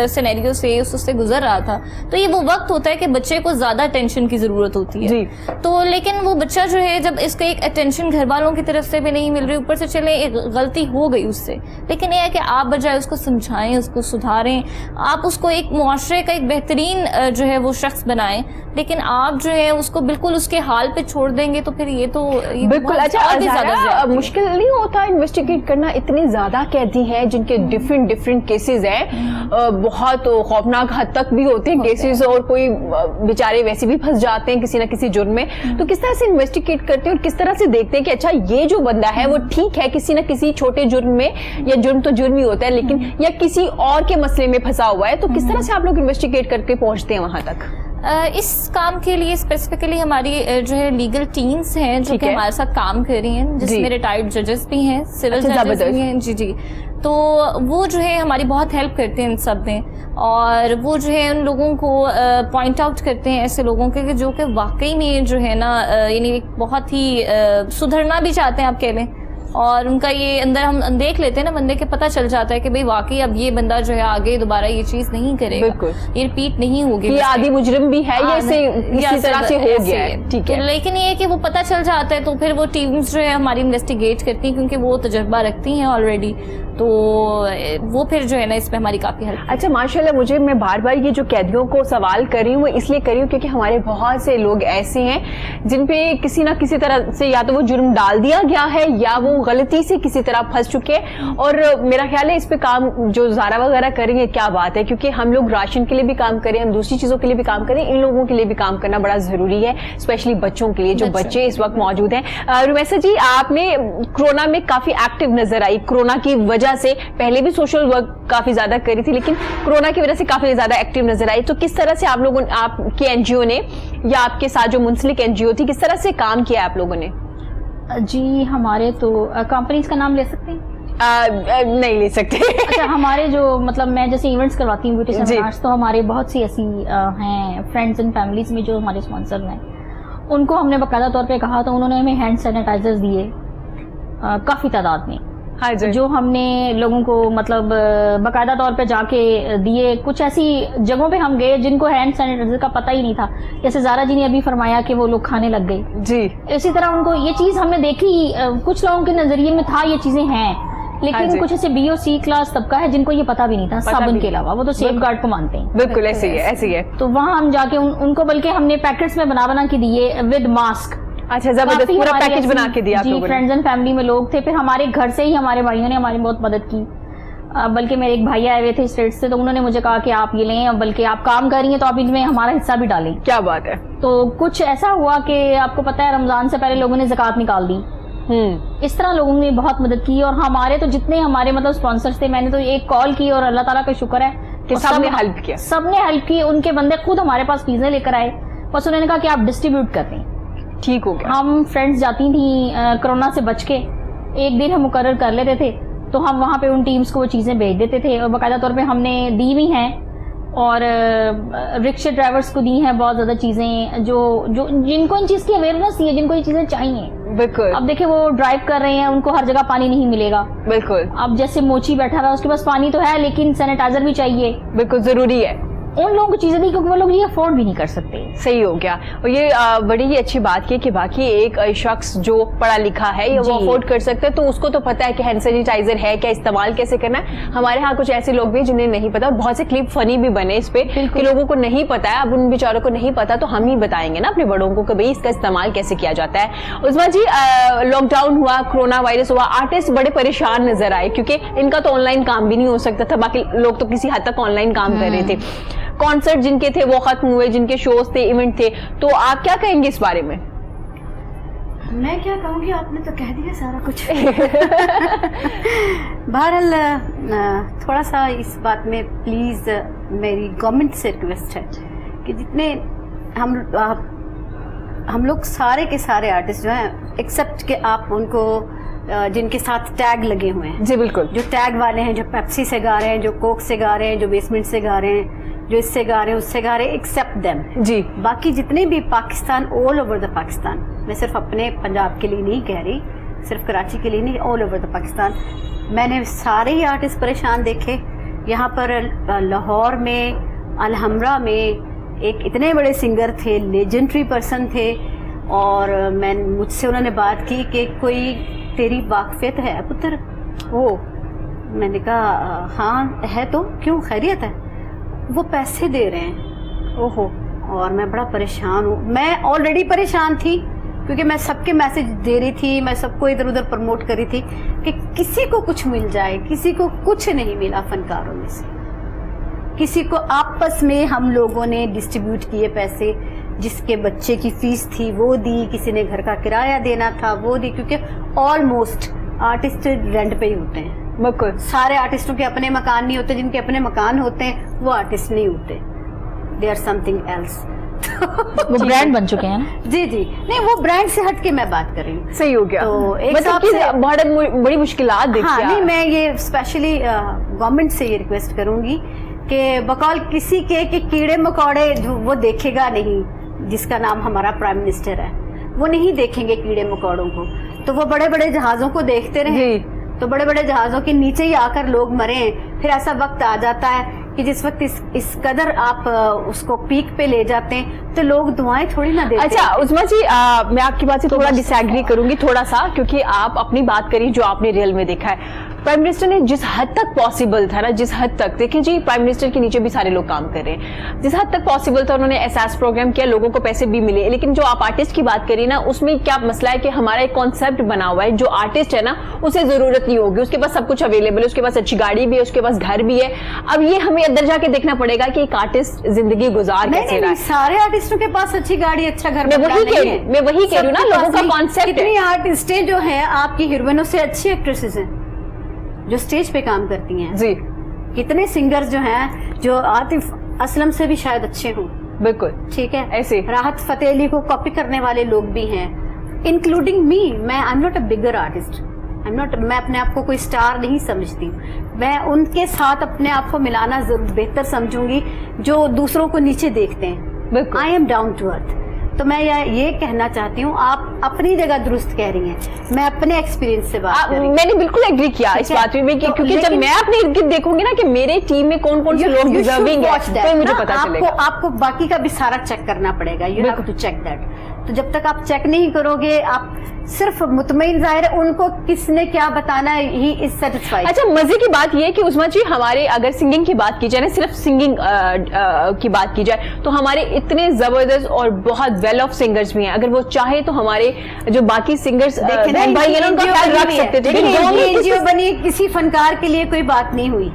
سینیریو سے اس سے گزر رہا تھا, تو یہ وہ وقت ہوتا ہے کہ بچے کو زیادہ اٹینشن کی ضرورت ہوتی ہے جی. تو لیکن وہ بچہ جو ہے جب اس کو ایک اٹینشن گھر والوں کی طرف سے بھی نہیں مل رہی, اوپر سے چلے ایک غلطی ہو گئی اس سے, لیکن یہ ہے کہ آپ بجائے اس کو سمجھائیں, اس کو سدھاریں, آپ اس کو ایک معاشرے کا ایک بہترین جو ہے وہ شخص بنائیں, لیکن آپ جو ہے اس کو بالکل اس کے حال پہ چھوڑ دیں گے تو پھر یہ تو بالکل. اچھا مشکل نہیں ہوتا انویسٹیگیٹ کرنا, اتنے زیادہ قیدی ہیں جن کے ڈفرینٹ کیسز ہیں, بہت خوفناک حد تک بھی ہوتے ہیں کیسز, اور کوئی بیچارے ویسے بھی پھنس جاتے ہیں کسی نہ کسی جرم میں, تو کس طرح سے انویسٹیگیٹ کرتے ہیں اور کس طرح سے دیکھتے ہیں کہ اچھا یہ جو بندہ ہے وہ ٹھیک ہے کسی نہ کسی چھوٹے جرم میں, یا جرم تو جرم ہی ہوتا ہے لیکن یا کسی اور کے مسئلے میں پھنسا ہوا ہے, تو کس طرح سے آپ لوگ انویسٹیگیٹ کر کے پہنچتے ہیں وہاں تک؟ اس کام کے لیے اسپیسیفکلی ہماری جو ہے لیگل ٹیمز ہیں جو کہ ہمارے ساتھ کام کر رہی ہیں, جس میں ریٹائرڈ ججز بھی ہیں, سول ججز بھی ہیں. جی, تو وہ جو ہے ہماری بہت ہیلپ کرتے ہیں ان سب میں, اور وہ جو ہے ان لوگوں کو پوائنٹ آؤٹ کرتے ہیں ایسے لوگوں کے جو کہ واقعی میں جو ہے نا یعنی بہت ہی سدھرنا بھی چاہتے ہیں آپ کہہ لیں, اور ان کا یہ اندر ہم دیکھ لیتے ہیں نا بندے کے, پتہ چل جاتا ہے کہ بھئی واقعی اب یہ بندہ جو ہے آگے دوبارہ یہ چیز نہیں کرے گا, بالکل یہ ریپیٹ نہیں ہوگی, یہ عادی مجرم بھی ہے, یہ اسی طرح سے ہو گیا ہے, ٹھیک ہے. لیکن یہ کہ وہ پتہ چل جاتا ہے تو پھر وہ ٹیمز جو ہے ہماری انویسٹیگیٹ کرتی ہیں, کیونکہ وہ تجربہ رکھتی ہیں آلریڈی, تو وہ پھر جو ہے نا اس میں ہماری کافی ہیلپ. اچھا ماشاءاللہ, مجھے میں بار بار یہ جو قیدیوں کو سوال کر رہی ہوں وہ اس لیے کر رہی ہوں کیونکہ ہمارے بہت سے لوگ ایسے ہیں جن پہ کسی نہ کسی طرح سے یا تو وہ جرم ڈال دیا گیا ہے یا وہ غلطی سے کسی طرح پھنس چکے, اور میرا خیال ہے اس پہ کام جو زارا وغیرہ کریں گے کیا بات ہے, کیونکہ ہم لوگ راشن کے لیے بھی کام کریں, ہم دوسری چیزوں کے لیے بھی کام کریں, ان لوگوں کے لیے بھی کام کرنا بڑا ضروری ہے, اسپیشلی بچوں کے لیے جو بچے اس وقت موجود ہیں. رومیسا جی, آپ نے کورونا میں کافی ایکٹیو نظر آئی, کورونا کی وجہ سے پہلے بھی سوشل ورک کافی زیادہ کری تھی لیکن کورونا کی وجہ سے کافی زیادہ ایکٹیو نظر آئی, تو کس طرح سے آپ لوگوں آپ کے این جی او نے یا آپ کے ساتھ جو منسلک این جی او تھی کس طرح سے کام کیا آپ لوگوں نے؟ جی ہمارے تو کمپنیز کا نام لے سکتے ہیں؟ نہیں لے سکتے. اچھا, ہمارے جو مطلب میں جیسے ایونٹس کرواتی ہوں بیوٹی سیمینارز, تو ہمارے بہت سی ایسی ہیں فرینڈز اینڈ فیملیز میں جو ہمارے اسپانسر ہیں, ان کو ہم نے باقاعدہ طور پہ کہا تو انہوں نے ہمیں ہینڈ سینیٹائزرز دیے کافی تعداد میں, جو ہم نے لوگوں کو مطلب باقاعدہ طور پہ جا کے دیے. کچھ ایسی جگہوں پہ ہم گئے جن کو ہینڈ سینیٹائزر کا پتہ ہی نہیں تھا, جیسے زارا جی نے ابھی فرمایا کہ وہ لوگ کھانے لگ گئے, جی اسی طرح ان کو یہ چیز ہم نے دیکھی, کچھ لوگوں کے نظریے میں تھا یہ چیزیں ہیں, لیکن کچھ ایسے بی او سی کلاس طبقہ ہے جن کو یہ پتہ بھی نہیں تھا صابن کے علاوہ, وہ تو سیف گارڈ کو مانتے ہیں. بالکل ایسے ہی ہے. تو وہاں ہم جا کے ان کو بلکہ ہم نے پیکٹس میں بنا کے دیے ود ماسک. اچھا, زبردست, پورا پیکج بنا کے دیا. جی, فرینڈز اینڈ فیملی میں لوگ تھے, پھر ہمارے گھر سے ہی ہمارے بھائیوں نے ہماری بہت مدد کی, بلکہ میرے ایک بھائی آئے ہوئے تھے اسٹیٹ سے, تو انہوں نے مجھے کہا کہ آپ یہ لیں, بلکہ آپ کام کر رہی ہیں تو آپ ان میں ہمارا حصہ بھی ڈالیں. کیا بات ہے. تو کچھ ایسا ہوا کہ آپ کو پتہ ہے رمضان سے پہلے لوگوں نے زکوٰۃ نکال دی, اس طرح لوگوں نے بہت مدد کی, اور ہمارے تو جتنے ہمارے مطلب اسپانسرز تھے, میں نے تو ایک کال کی اور اللہ تعالیٰ کا شکر ہے کہ سب نے ہیلپ کیا, سب نے ہیلپ کی. ان کے بندے خود ہمارے پاس پیزے لے کر آئے, بس انہوں نے کہا کہ آپ ڈسٹریبیوٹ کر دیں. ٹھیک ہو گیا. ہم فرینڈز جاتی تھیں کورونا سے بچ کے, ایک دن ہم مقرر کر لیتے تھے, تو ہم وہاں پہ ان ٹیمز کو وہ چیزیں بھیج دیتے تھے, اور باقاعدہ طور پہ ہم نے دی بھی ہیں, اور رکشہ ڈرائیورز کو دی ہیں بہت زیادہ چیزیں, جو جن کو ان چیز کی اویئرنیس نہیں ہے, جن کو یہ چیزیں چاہیے. بالکل. اب دیکھیں وہ ڈرائیو کر رہے ہیں, ان کو ہر جگہ پانی نہیں ملے گا. بالکل. اب جیسے موچی بیٹھا رہا, اس کے پاس پانی تو ہے لیکن سینیٹائزر بھی چاہیے. بالکل ضروری ہے. ان لوگوں کو چیزیں دی کیونکہ وہ لوگ یہ افورڈ بھی نہیں کر سکتے. صحیح ہو گیا. اور یہ بڑی ہی اچھی بات کی کہ باقی ایک شخص جو پڑھا لکھا ہے یا وہ افورڈ کر سکتا ہے تو اس کو تو پتا ہے کہ ہینڈ سینیٹائزر ہے کیا, استعمال کیسے کرنا ہے. ہمارے ہاں کچھ ایسے لوگ بھی جنہیں نہیں پتا, بہت سے کلپ فنی بھی بنے اس پہ کہ لوگوں کو نہیں پتا ہے. اب ان بیچاروں کو نہیں پتا تو ہم ہی بتائیں گے نا اپنے بڑوں کو کہ بھائی اس کا استعمال کیسے کیا جاتا ہے. عظمیٰ جی, لاک ڈاؤن ہوا, کورونا وائرس ہوا, آرٹسٹ بڑے پریشان نظر آئے کیونکہ ان کا تو آن لائن کام بھی نہیں ہو سکتا تھا, باقی لوگ تو کسی حد تک آن لائن کام کر رہے تھے. کانسرٹ جن کے تھے وہ ختم ہوئے, جن کے شوز تھے, ایونٹ تھے, تو آپ کیا کہیں گے اس بارے میں؟ میں کیا کہوں گی, آپ نے تو کہہ دیا سارا کچھ. بہرحال تھوڑا سا اس بات میں پلیز میری گورنمنٹ سے ریکویسٹ ہے کہ کہ جتنے ہم لوگ سارے کے سارے آرٹسٹ جو ہیں ایکسپٹ کہ آپ ان کو جن کے ساتھ ٹیگ لگے ہوئے ہیں, جی بالکل, جو ٹیگ والے ہیں, جو پیپسی سے گا رہے ہیں, جو کوک سے گا رہے ہیں, جو بیسمنٹ سے گا رہے ہیں, جو اس سے گا رہے ہیں, اس سے گا رہے ہیں, ایکسپٹ دیم. جی باقی جتنے بھی Pakistan, all over the Pakistan, میں صرف اپنے پنجاب کے لیے نہیں کہہ رہی, صرف کراچی کے لیے نہیں, آل اوور دا پاکستان, میں نے سارے ہی آرٹسٹ پریشان دیکھے. یہاں پر لاہور میں الحمرا میں ایک اتنے بڑے سنگر تھے, لیجنڈری پرسن تھے, اور مجھ سے انہوں نے بات کی کہ کوئی تیری واقفیت ہے پتر؟ میں نے کہا ہاں ہے, تو کیوں, خیریت ہے؟ وہ پیسے دے رہے ہیں. اور میں بڑا پریشان ہوں. میں آلریڈی پریشان تھی کیونکہ میں سب کے میسج دے رہی تھی, میں سب کو ادھر ادھر پروموٹ کر رہی تھی کہ کسی کو کچھ مل جائے. کسی کو کچھ نہیں ملا فنکاروں میں سے. کسی کو آپس میں ہم لوگوں نے ڈسٹریبیوٹ کیے پیسے, جس کے بچے کی فیس تھی وہ دی, کسی نے گھر کا کرایہ دینا تھا وہ دی, کیونکہ آلموسٹ آرٹسٹ رینٹ پہ ہی ہوتے ہیں. بالکل, سارے آرٹسٹوں کے اپنے مکان نہیں ہوتے. جن کے اپنے مکان ہوتے ہیں وہ آرٹسٹ نہیں ہوتے, they are something else. وہ برانڈ بن چکے ہیں. جی جی, نہیں وہ برانڈ سے ہٹ کے میں بات کر رہی ہوں. صحیح ہو گیا. تو ایک بہت بڑی مشکلات دیکھی. ہاں نہیں, میں یہ اسپیشلی گورنمنٹ سے یہ ریکویسٹ کروں گی کہ بقول کسی کے کیڑے مکوڑے جو وہ دیکھے گا نہیں, جس کا نام ہمارا پرائم منسٹر ہے, وہ نہیں دیکھیں گے کیڑے مکوڑوں کو, تو وہ بڑے بڑے جہازوں کو دیکھتے رہیں. تو بڑے بڑے جہازوں کے نیچے ہی آ کر لوگ مریں. پھر ایسا وقت آ جاتا ہے کہ جس وقت اس قدر آپ اس کو پیک پہ لے جاتے ہیں تو لوگ دعائیں تھوڑی نہ دیتے. اچھا عظما جی, میں آپ کی بات سے تھوڑا ڈس ایگری کروں گی تھوڑا سا, کیونکہ آپ اپنی بات کری جو آپ نے ریئل میں دیکھا ہے. پرائم منسٹر نے جس حد تک پاسبل تھا نا, جس حد تک, دیکھیں جی پرائم منسٹر کے نیچے بھی سارے لوگ کام کر رہے ہیں, جس حد تک پاسبل تھا انہوں نے احساس پروگرام کیا, لوگوں کو پیسے بھی ملے. لیکن جو آپ آرٹسٹ کی بات کری نا, اس میں کیا مسئلہ ہے کہ ہمارا ایک کانسیپٹ بنا ہوا ہے, جو آرٹسٹ ہے نا اسے ضرورت نہیں ہوگی, اس کے پاس سب کچھ اویلیبل ہے, اس کے پاس اچھی گاڑی بھی ہے, اس کے پاس گھر بھی ہے. اب یہ ہمیں اندر جا کے دیکھنا پڑے گا کہ ایک آرٹسٹ زندگی گزار کیسے رہا ہے. سارے آرٹسٹوں کے پاس اچھی گاڑی, اچھا گھر, میں وہی کہہ رہی ہوں نا, لوگوں کا کانسیپٹ. اتنی آرٹسٹیں جو ہیں آپ کی ہیروئنوں سے اچھی ایکٹریسز ہیں جو اسٹیج پہ کام کرتی ہیں. جی, کتنے سنگرز جو ہیں جو عاطف اسلم سے بھی شاید اچھے ہوں. بالکل ٹھیک ہے, ایسے راحت فتح علی کو کاپی کرنے والے لوگ بھی ہیں, انکلوڈنگ می. میں I am not a bigger artist, میں اپنے آپ کو کوئی اسٹار نہیں سمجھتی. میں ان کے ساتھ اپنے آپ کو ملانا ضرور بہتر سمجھوں گی جو دوسروں کو نیچے دیکھتے ہیں. I'm down to earth. تو میں یہ کہنا چاہتی ہوں, آپ اپنی جگہ درست کہہ رہی ہیں, میں اپنے ایکسپیرینس سے بات کر رہی ہوں. میں نے بالکل ایگری کیا اس بات میں, کیونکہ جب میں اپنے ارد گرد دیکھوں گی نا کہ میرے ٹیم میں کون کون سے لوگ ڈیزرونگ ہیں, تو مجھے پتا چلے گا. آپ کو باقی کا بھی سارا چیک کرنا پڑے گا. You have to check that. تو جب تک آپ چیک نہیں کرو گے, آپ صرف مطمئن, ظاہر ہے ان کو کس نے کیا بتانا, ہی از سیٹسفائیڈ. اچھا, مزے کی بات یہ ہے کہ عظما جی ہمارے اگر سنگنگ کی بات کی جائے نا, صرف سنگنگ کی بات کی جائے تو ہمارے اتنے زبردست اور بہت ویل آف سنگرز بھی ہیں. اگر وہ چاہے تو ہمارے جو باقی سنگرز بھائی ہیں ان کا خیال رکھ سکتے تھے. این جی او بنی کسی فنکار کے لیے کوئی بات نہیں ہوئی.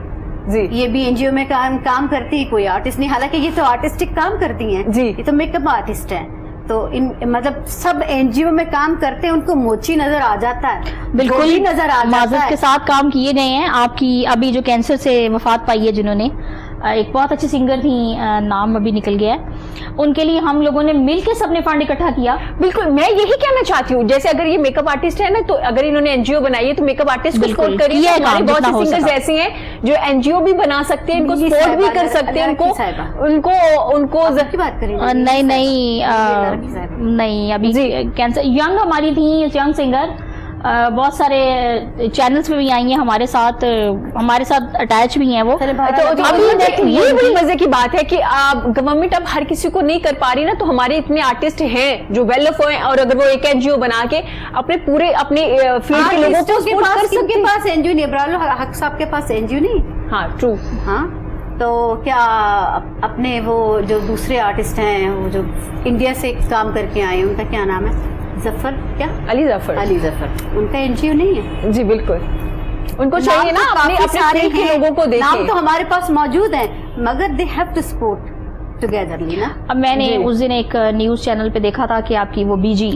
جی, یہ بھی این جی او میں کام کرتی, کوئی آرٹسٹ نہیں. حالانکہ یہ تو آرٹسٹک کام کرتی ہیں. جی, یہ تو میک اپ آرٹسٹ ہیں. تو مطلب سب این جی او میں کام کرتے ہیں, ان کو موچی نظر آ جاتا ہے. بالکل نظر آ جاتا ہے. معذرت کے ساتھ کام کیے گئے ہیں. آپ کی ابھی جو کینسر سے وفات پائی ہے جنہوں نے, ایک بہت اچھی سنگر تھی, نام ابھی نکل گیا ہے, ان کے لیے ہم لوگوں نے مل کے سب نے فنڈ اکٹھا کیا. بالکل, میں یہی کہنا چاہتی ہوں, جیسے اگر یہ میک اپ آرٹسٹ ہے نا, تو اگر انہوں نے این جی او بنائی ہے تو میک اپ آرٹسٹ کو سپورٹ کریے. ہمارے بہت سے سنگرز ایسے ہیں جو این جی او بھی بنا سکتے ہیں, ان کو سپورٹ بھی کر سکتے ہیں, ان کو بات کریں. نہیں ابھی کینسر ینگ ہماری تھی, ینگ سنگر بہت سارے چینلز پہ بھی آئی ہیں, ہمارے ساتھ اٹیچ بھی ہیں. وہ یہ بڑی مزے کی بات ہے کہ گورنمنٹ اب ہر کسی کو نہیں کر پا رہی نا, تو ہمارے اتنے آرٹسٹ ہیں جو ویل آف ہیں, اور اگر وہ ایک این جی او بنا کے اپنے پورے اپنے فیلڈ کے لوگوں کو سپورٹ کر سکتے ہیں. کے پاس این جی او نہیں, ابرار الحق صاحب کے پاس این جی او نہیں. ہاں ٹرو. ہاں, تو کیا اپنے وہ جو دوسرے آرٹسٹ ہیں, وہ جو انڈیا سے کام کر کے آئے ہیں, ان کا کیا نام ہے, ظفر, کیا علی ظفر, ان کا این جی او نہیں ہے. جی بالکل, ان کو چاہیے نا اپنے کے لوگوں کو دیکھیں. نام تو ہمارے پاس موجود ہیں, مگر دے ہیو ٹو سپورٹ ٹوگیدرلی نا. اب میں نے اس دن ایک نیوز چینل پہ دیکھا تھا کہ آپ کی وہ بی جی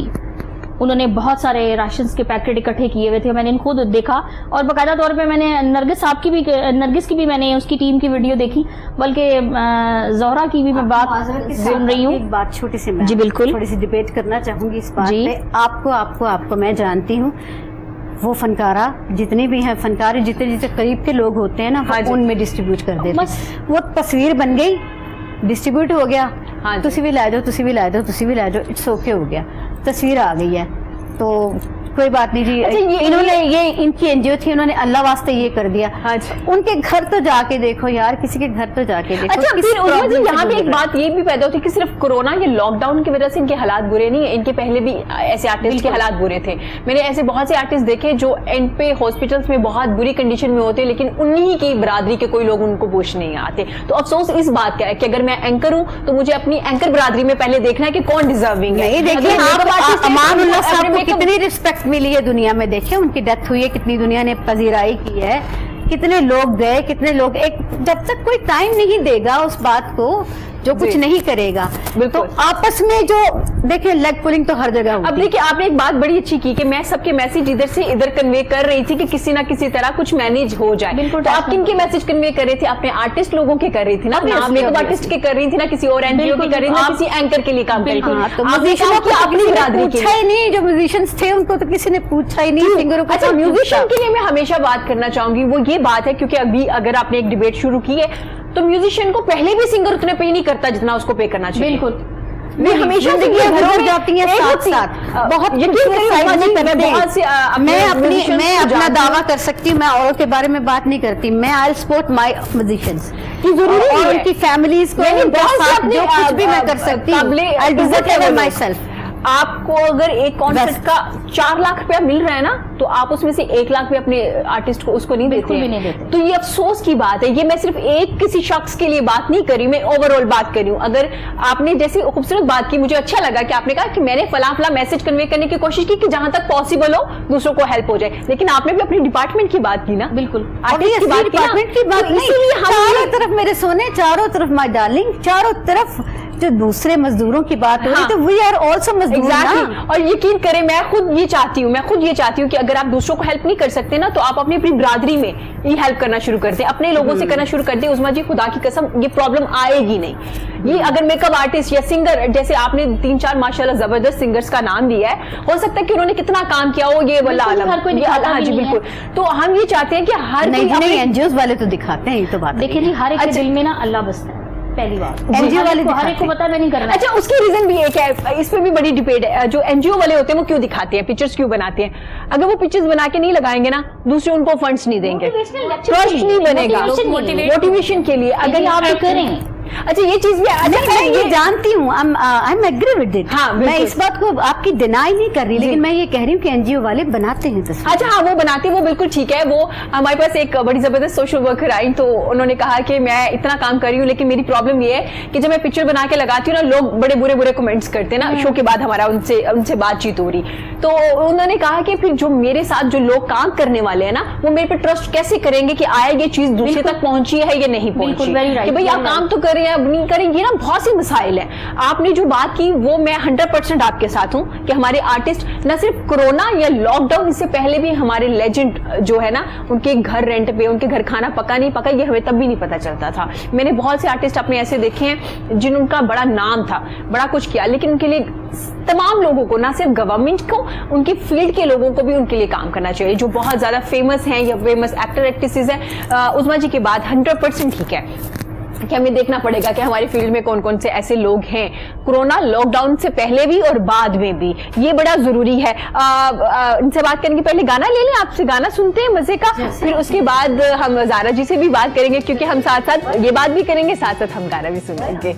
انہوں نے بہت سارے راشنز کے پیکٹ اکٹھے کیے ہوئے تھے. میں نے خود دیکھا اور باقاعدہ طور پہ میں نے نرگس کی بھی میں نے اس کی ٹیم کی ویڈیو دیکھی, بلکہ زہرا کی بھی میں بات سن رہی ہوں. ایک بات چھوٹی سی جی بالکل تھوڑی سی ڈبیٹ کرنا چاہوں گی اس بات پہ. آپ کو میں جانتی ہوں, وہ فنکارہ جتنے بھی ہیں فنکار جتنے قریب کے لوگ ہوتے ہیں نا ان میں ڈسٹریبیوٹ کر دیتے ہیں. وہ تصویر بن گئی, ڈسٹریبیوٹ ہو گیا, تسی بھی لائے دو, اٹس اوکے ہو گیا, تصویر آ گئی ہے تو کوئی بات نہیں جی. انہوں نے یہ ان کی NGO تھی, انہوں نے اللہ واسطے یہ کر دیا. ان کے گھر تو جا کے دیکھو یار, کسی کے گھر تو جا کے دیکھو. اچھا یہاں پہ ایک بات یہ بھی پیدا ہوتی ہے کہ صرف کورونا یا لاک ڈاؤن کی وجہ سے ان کے حالات برے نہیں ہیں, ان کے پہلے بھی ایسے آرٹسٹ کے حالات برے تھے. میں نے ایسے بہت سے آرٹسٹ دیکھے جو اینڈ پہ ہاسپٹلس میں بہت بری کنڈیشن میں ہوتے ہیں, لیکن انہی کی برادری کے کوئی لوگ ان کو پوچھنے نہیں آتے. تو افسوس اس بات کا ہے کہ اگر میں اینکر ہوں تو مجھے اپنی اینکر برادری میں پہلے دیکھنا ہے کہ کون ڈیزرونگ ہے. دیکھیے امان اللہ صاحب کو کتنی رسپیکٹ ملی ہے دنیا میں, دیکھیں ان کی ڈیتھ ہوئی ہے, کتنی دنیا نے پذیرائی کی ہے, کتنے لوگ گئے, کتنے لوگ جب تک کوئی ٹائم نہیں دے گا اس بات کو جو کچھ نہیں کرے گا. تو آپس میں جو دیکھیں لیگ پولنگ تو ہر جگہ ہوتی ہے. اب دیکھیں آپ نے ایک بات بڑی اچھی کی کہ میں سب کے میسج ادھر سے ادھر کنوے کر رہی تھی کہ کسی نہ کسی طرح کچھ مینیج ہو جائے. بالکل. تو آپ کن کے میسج کنوے کر رہی تھی؟ اپنے آرٹسٹ لوگوں کے کر رہی تھی نا, میک اپ آرٹسٹ کے کر رہی تھی نا, کسی اور NGO کی کر رہی تھی نا, کسی اینکر کے لیے کام کر رہی تھی. اپنی برادری پوچھا ہی نہیں, جو میوزیشینس تھے ان کو تو کسی نے پوچھا ہی نہیں, سنگروں کو. اچھا میوزیشین کے لیے میں ہمیشہ بات کرنا چاہوں گی, وہ یہ بات ہے کیونکہ ابھی اگر آپ نے ایک ڈبیٹ شروع کی ہے تو میوزیشین کو پہلے بھی سنگر اتنے پے نہیں کرتا جتنا اس کو پے کرنا چاہیے. بالکل. میں ہمیشہ جاتی ہیں ساتھ بہت. میں اپنا دعویٰ کر سکتی ہوں, میں اوروں کے بارے میں بات نہیں کرتی, میں آئی سپورٹ مائی میوزیشینس اور ان کی فیملیز کو, جو کچھ بھی میں کر سکتی ہوں مائی سیلف. آپ کو اگر ایک کانسرٹ کا 4 لاکھ روپیہ مل رہا ہے نا, تو آپ اس میں سے 1 لاکھ بھی اپنے آرٹسٹ کو اس کو نہیں دیتے. تو یہ افسوس کی بات ہے. یہ میں صرف ایک کسی شخص کے لیے بات نہیں کری, میں اوور آل بات کری ہوں. اگر آپ نے جیسی خوبصورت بات کی, مجھے اچھا لگا کہ آپ نے کہا کہ میں نے فلاں میسج کنوے کرنے کی کوشش کی کہ جہاں تک پاسبل ہو دوسروں کو ہیلپ ہو جائے, لیکن آپ نے بھی اپنی ڈپارٹمنٹ کی بات کی نا. بالکل ڈپارٹمنٹ کی بات نہیں, چاروں طرف میرے سونے, چاروں طرف مائی ڈارلنگ, چاروں طرف جو دوسرے مزدوروں کی بات ہو رہی تو وی آر آلسو مزدور. اور یقین کریں میں خود یہ چاہتی ہوں کہ اگر آپ دوسروں کو ہیلپ نہیں کر سکتے نا, تو آپ اپنی برادری میں یہ ہیلپ کرنا شروع کر دیں, اپنے لوگوں سے کرنا شروع کر دیں. عظمیٰ جی خدا کی قسم یہ پرابلم آئے گی نہیں. یہ اگر میک اپ آرٹسٹ یا سنگر, جیسے آپ نے 3-4 ماشاءاللہ زبردست سنگرز کا نام دیا ہے, ہو سکتا ہے کہ انہوں نے کتنا کام کیا ہو, یہ واللہ عالم. ہاں جی بالکل. تو ہم یہ چاہتے ہیں کہ ہر NGOs والے تو دکھاتے ہیں, یہ تو بات دیکھیں جی, ہر ایک دل میں نا اللہ بستا ہے. پہلی بات NGO والے ہر ایک کو پتا میں نہیں کرنا. اچھا اس کی ریزن بھی ایک ہے, اس پہ بھی بڑی ڈیبیٹ ہے. جو NGO والے ہوتے ہیں وہ کیوں دکھاتے ہیں, پکچرز کیوں بناتے ہیں؟ اگر وہ پکچرز بنا کے نہیں لگائیں گے نا, دوسرے ان کو فنڈس نہیں دیں گے, ٹرسٹ نہیں بنے گا موٹیویشن کے لیے. اگر آپ کریں اچھا یہ چیز میں یہ جانتی ہوں, I am agree with it. میں اس بات کو آپ کی ڈینائی نہیں کر رہی, لیکن میں یہ کہہ رہی ہوں کہ NGO والے بناتے ہیں. اچھا ہاں وہ بناتے ہیں, وہ بالکل ٹھیک ہے. وہ ہمارے پاس ایک بڑی زبردست سوشل ورکر آئی, تو انہوں نے کہا کہ میں اتنا کام کر رہی ہوں, لیکن میری پرابلم یہ ہے کہ جب میں پکچر بنا کے لگاتی ہوں نا, لوگ بڑے برے کمنٹس کرتے ہیں نا. شو کے بعد ہمارا ان سے بات چیت ہو رہی, تو انہوں نے کہا کہ پھر جو میرے ساتھ جو لوگ کام کرنے والے ہیں نا, وہ میرے پہ ٹرسٹ کیسے کریں گے کہ آیا یہ چیز دوسرے تک پہنچی ہے یا نہیں پہنچی, کہ بھائی آپ کام تو کر رہے ہیں, اب نہیں کریں گے نا. بہت سی مسائل ہیں. آپ نے جو بات کی وہ میں 100% آپ کے ساتھ ہوں کہ ہمارے آرٹسٹ نہ صرف کورونا یا لاک ڈاؤن, اس سے پہلے بھی ہمارے لیجنڈ جو ہے نا, ان کے گھر رینٹ پہ, ان کے گھر کھانا پکا نہیں پکا, یہ ہمیں تب بھی نہیں پتا چلتا تھا. میں نے بہت سے آرٹسٹ اپنے ایسے دیکھے ہیں جن کا بڑا نام تھا, بڑا کچھ کیا, لیکن ان کے لیے تمام لوگوں کو, نہ صرف گورنمنٹ کو, ان کی فیلڈ کے لوگوں کو بھی ان کے لیے کام کرنا چاہیے, جو بہت زیادہ فیمس ہیں یا فیمس ایکٹر ایکٹریسز ہیں. عظمیٰ جی کی بات 100% ٹھیک ہے کہ ہمیں دیکھنا پڑے گا کہ ہماری فیلڈ میں کون کون سے ایسے لوگ ہیں, کورونا لاک ڈاؤن سے پہلے بھی اور بعد میں بھی, یہ بڑا ضروری ہے. ان سے بات کرنے کے پہلے گانا لے لیں, آپ سے گانا سنتے ہیں مزے کا, پھر اس کے بعد ہم زارا جی سے بھی بات کریں گے, کیونکہ ہم ساتھ ساتھ یہ بات بھی کریں گے, ساتھ ساتھ ہم گانا بھی سنیں گے.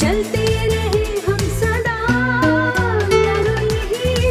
چلتے رہے ہم سدا, یارو یہی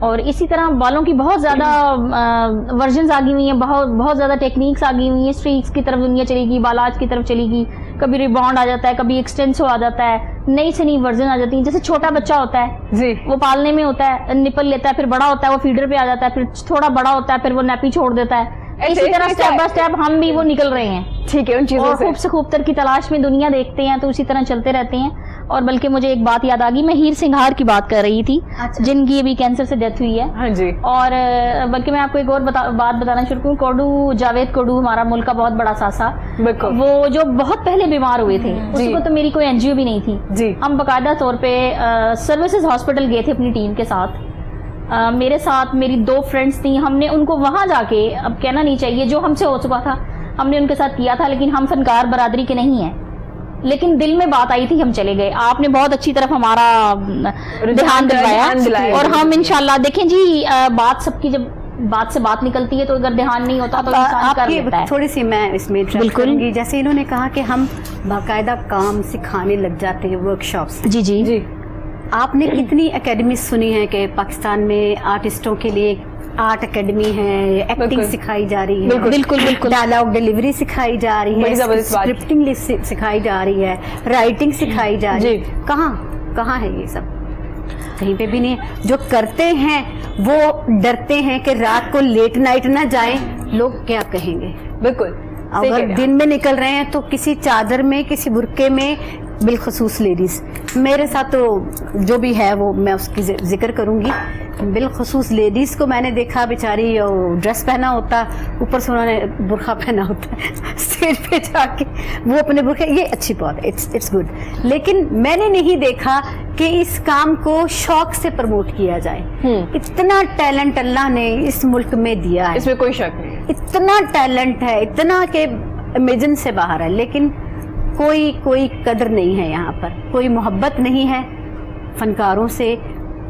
اور اسی طرح بالوں کی بہت زیادہ ورژنز آ گئی ہوئی ہیں, بہت زیادہ ٹیکنیکس آ گئی ہوئی ہیں. اسٹریکس کی طرف دنیا چلے گی, بالاج کی طرف چلے گی, کبھی ریبانڈ آ جاتا ہے, کبھی ایکسٹینسو آ جاتا ہے, نئی سے نئی ورژن آ جاتی ہیں. جیسے چھوٹا بچہ ہوتا ہے جی, وہ پالنے میں ہوتا ہے, نپل لیتا ہے, پھر بڑا ہوتا ہے وہ فیڈر پہ آ جاتا ہے, پھر تھوڑا بڑا ہوتا ہے, پھر وہ نیپی چھوڑ دیتا ہے. اسی طرح اسٹیپ بائی اسٹیپ ہم بھی وہ نکل رہے ہیں. ٹھیک ہے, ان چیزوں سے خوب سے خوبتر کی تلاش میں دنیا دیکھتے ہیں, تو اسی طرح چلتے رہتے ہیں. اور بلکہ مجھے ایک بات یاد آ گئی, میں ہیر سنگھار کی بات کر رہی تھی جن کی ابھی کینسر سے ڈیتھ ہوئی ہے. ہاں جی, اور بلکہ میں آپ کو ایک اور بات بتانا شروع کروں. کوڈو, جاوید کوڈو ہمارا ملک کا بہت بڑا ساسا, وہ جو بہت پہلے بیمار ہوئے تھے, اس کو تو میری کوئی این جی او بھی نہیں تھی جی. ہم باقاعدہ طور پہ سروسز ہاسپٹل گئے تھے اپنی ٹیم کے ساتھ. میرے ساتھ میری 2 فرینڈس تھیں, ہم نے ان کو وہاں جا کے, اب کہنا نہیں چاہیے, جو ہم سے ہو چکا تھا ہم نے ان کے ساتھ کیا تھا, لیکن ہم فنکار برادری کے نہیں ہیں, لیکن دل میں بات آئی تھی, ہم چلے گئے. آپ نے بہت اچھی طرف ہمارا دھیان دلوایا, اور ہم انشاءاللہ دیکھیں جی, بات سب کی جب بات سے بات نکلتی ہے تو اگر دھیان نہیں ہوتا تو انسان کر لیتا ہے. تھوڑی سی میں اس میں بالکل, جیسے انہوں نے کہا کہ ہم باقاعدہ کام سکھانے لگ جاتے ہیں, ورک شاپس. جی جی جی, آپ نے کتنی اکیڈمیز سنی ہیں کہ پاکستان میں آرٹسٹوں کے لیے آرٹ اکیڈمی ہے, ایکٹنگ سکھائی جا رہی ہے, بالکل بالکل, ڈائلاگ ڈیلیوری سکھائی جا رہی ہے, اسکرپٹنگ سکھائی جا رہی ہے, رائٹنگ سکھائی جا رہی ہے. کہاں ہے یہ سب؟ کہیں پہ بھی نہیں. جو کرتے ہیں وہ ڈرتے ہیں کہ رات کو لیٹ نائٹ نہ جائیں, لوگ کیا کہیں گے. بالکل, اگر دن میں نکل رہے ہیں تو کسی چادر میں, کسی برقعے میں, بالخصوص لیڈیز. میرے ساتھ تو جو بھی ہے وہ میں اس کی ذکر کروں گی. بالخصوص لیڈیز کو میں نے دیکھا, بیچاری ڈریس پہنا ہوتا, اوپر سے انہوں نے برقع پہنا ہوتا ہے, اسٹیج پہ جا کے وہ اپنے برقعے, یہ اچھی بات ہے, اٹس گڈ. لیکن میں نے نہیں دیکھا کہ اس کام کو شوق سے پروموٹ کیا جائے. اتنا ٹیلنٹ اللہ نے اس ملک میں دیا ہے, اس میں کوئی شک نہیں, اتنا ٹیلنٹ ہے, اتنا کہ امیجن سے باہر ہے, لیکن کوئی قدر نہیں ہے یہاں پر, کوئی محبت نہیں ہے فنکاروں سے,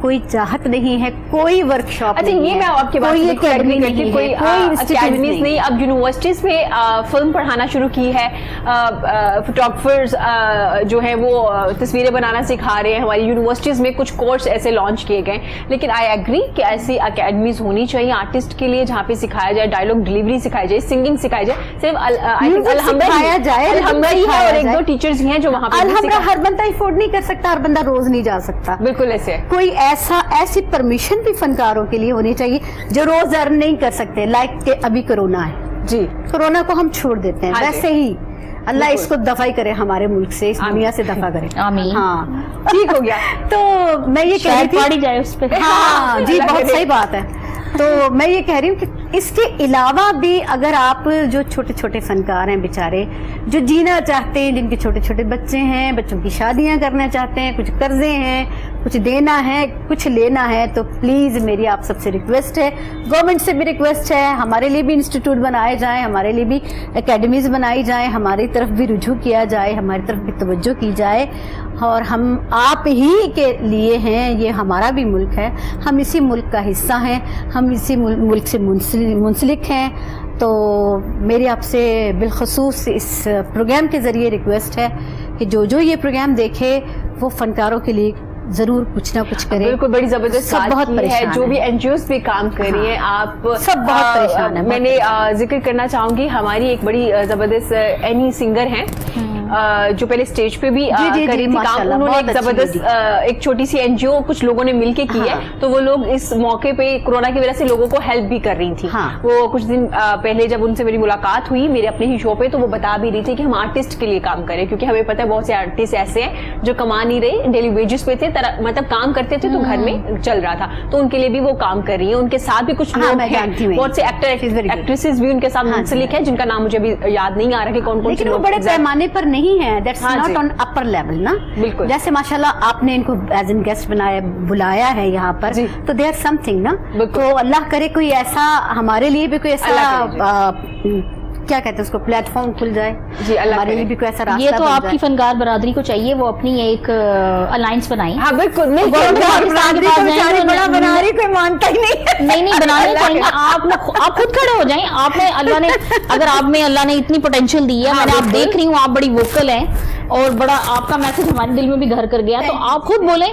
کوئی چاہت نہیں ہے, کوئی ورک شاپ اچھا یہ میں آپ کی بات سے اکیڈمی نہیں, کوئی اکیڈمیز نہیں. اب یونیورسٹیز میں فلم پڑھانا شروع کی ہے, فوٹوگرافرز جو ہیں وہ تصویریں بنانا سکھا رہے ہیں, ہماری یونیورسٹیز میں کچھ کورس ایسے لانچ کیے گئے. لیکن آئی ایگری کہ ایسی اکیڈمیز ہونی چاہیے آرٹسٹ کے لیے جہاں پہ سکھایا جائے, ڈائلاگ ڈیلیوری سکھائی جائے, سنگنگ سکھائی جائے. صرف الحمرہ ہی ہے اور 1-2 ٹیچرز ہیں جو وہاں پہ. الحمرہ ہر بندہ افورڈ نہیں کر سکتا, ہر بندہ روز نہیں جا سکتا. بالکل ایسے کوئی ایسی پرمیشن بھی فنکاروں کے لیے ہونی چاہیے جو روز ارن نہیں کر سکتے. لائک کہ ابھی کرونا ہے جی, کرونا کو ہم چھوڑ دیتے ہیں, ویسے ہی اللہ اس کو دفع ہی کرے ہمارے ملک سے, اس دنیا سے دفع کرے. آمین. ہاں ٹھیک ہو گیا. تو میں یہ کہہ رہی تھی, پڑی جائے اس پہ. ہاں جی, بہت صحیح بات ہے. تو میں یہ کہہ رہی ہوں کہ اس کے علاوہ بھی اگر آپ جو چھوٹے چھوٹے فنکار ہیں بیچارے, جو جینا چاہتے ہیں, جن کے چھوٹے چھوٹے بچے ہیں, بچوں کی شادیاں کرنا چاہتے ہیں, کچھ قرضے ہیں, کچھ دینا ہے, کچھ لینا ہے, تو پلیز میری آپ سب سے ریکویسٹ ہے, گورنمنٹ سے بھی ریکویسٹ ہے, ہمارے لیے بھی انسٹیٹیوٹ بنائے جائیں, ہمارے لیے بھی اکیڈمیز بنائی جائیں, ہماری طرف بھی رجوع کیا جائے, ہماری طرف بھی توجہ کی جائے. اور ہم آپ ہی کے لیے ہیں, یہ ہمارا بھی ملک ہے, ہم اسی ملک کا حصہ ہیں, ہم اسی ملک سے منسلک ہیں. تو میری آپ سے بالخصوص اس پروگرام کے ذریعے ریکویسٹ ہے کہ جو یہ پروگرام دیکھے وہ فنکاروں کے لیے ضرور کچھ نہ کچھ کرے. بالکل, بڑی زبردست بات ہے. جو بھی این جی اوز بھی کام کر رہی ہیں, آپ سب بہت پریشان ہیں. میں نے ذکر کرنا چاہوں گی, ہماری ایک بڑی زبردست اینی سنگر ہیں جو پہلے اسٹیج پہ بھی کری تھی کام, انہوں نے ایک زبردست ایک چھوٹی سی این جی او کچھ لوگوں نے مل کے کی ہے. تو وہ لوگ اس موقع پہ کورونا کی وجہ سے لوگوں کو ہیلپ بھی کر رہی تھی. وہ کچھ دن پہلے جب ان سے میری ملاقات ہوئی میرے اپنے ہی شو پہ, تو وہ بتا بھی رہی تھی کہ ہم آرٹسٹ کے لیے کام کریں, کیونکہ ہمیں پتہ ہے بہت سے آرٹسٹ ایسے ہیں جو کما نہیں رہے, ڈیلی ویجز پہ تھے, مطلب کام کرتے تھے تو گھر میں چل رہا تھا, تو ان کے لیے بھی وہ کام کر رہی ہیں. ان کے ساتھ بھی کچھ لوگ ہیں, بہت سے ایکٹر ایکٹریسز بھی ان کے ساتھ منسلک ہیں, جن کا نام مجھے ابھی یاد نہیں آ رہا کہ کون کون سے, لیکن وہ بڑے پیمانے پر نہیں ہے, not on upper level نا. بالکل, جیسے ماشاءاللہ آپ نے ان کو ایز این گیسٹ بلایا ہے یہاں پر, تو دے آر سم تھنگ نا. تو اللہ کرے کوئی ایسا ہمارے لیے بھی کوئی ایسا کیا کہتے ہیں اس کو, پلیٹ فارم کھل جائے. جی, ہمارے لیے بھی کوئی ایسا راستہ. یہ تو آپ کی فنکار برادری کو چاہیے وہ اپنی ایک الائنس بنائیں. ہاں بالکل, بڑا بنا رہی, کوئی مانتا ہی نہیں بنانے چاہیے. آپ خود کھڑے ہو جائیں. آپ نے اللہ نے, اگر آپ میں اللہ نے اتنی پوٹینشیل دی ہے, میں نے آپ دیکھ رہی ہوں آپ بڑی ووکل ہیں اور بڑا آپ کا میسج ہمارے دل میں بھی گھر کر گیا, تو آپ خود بولیں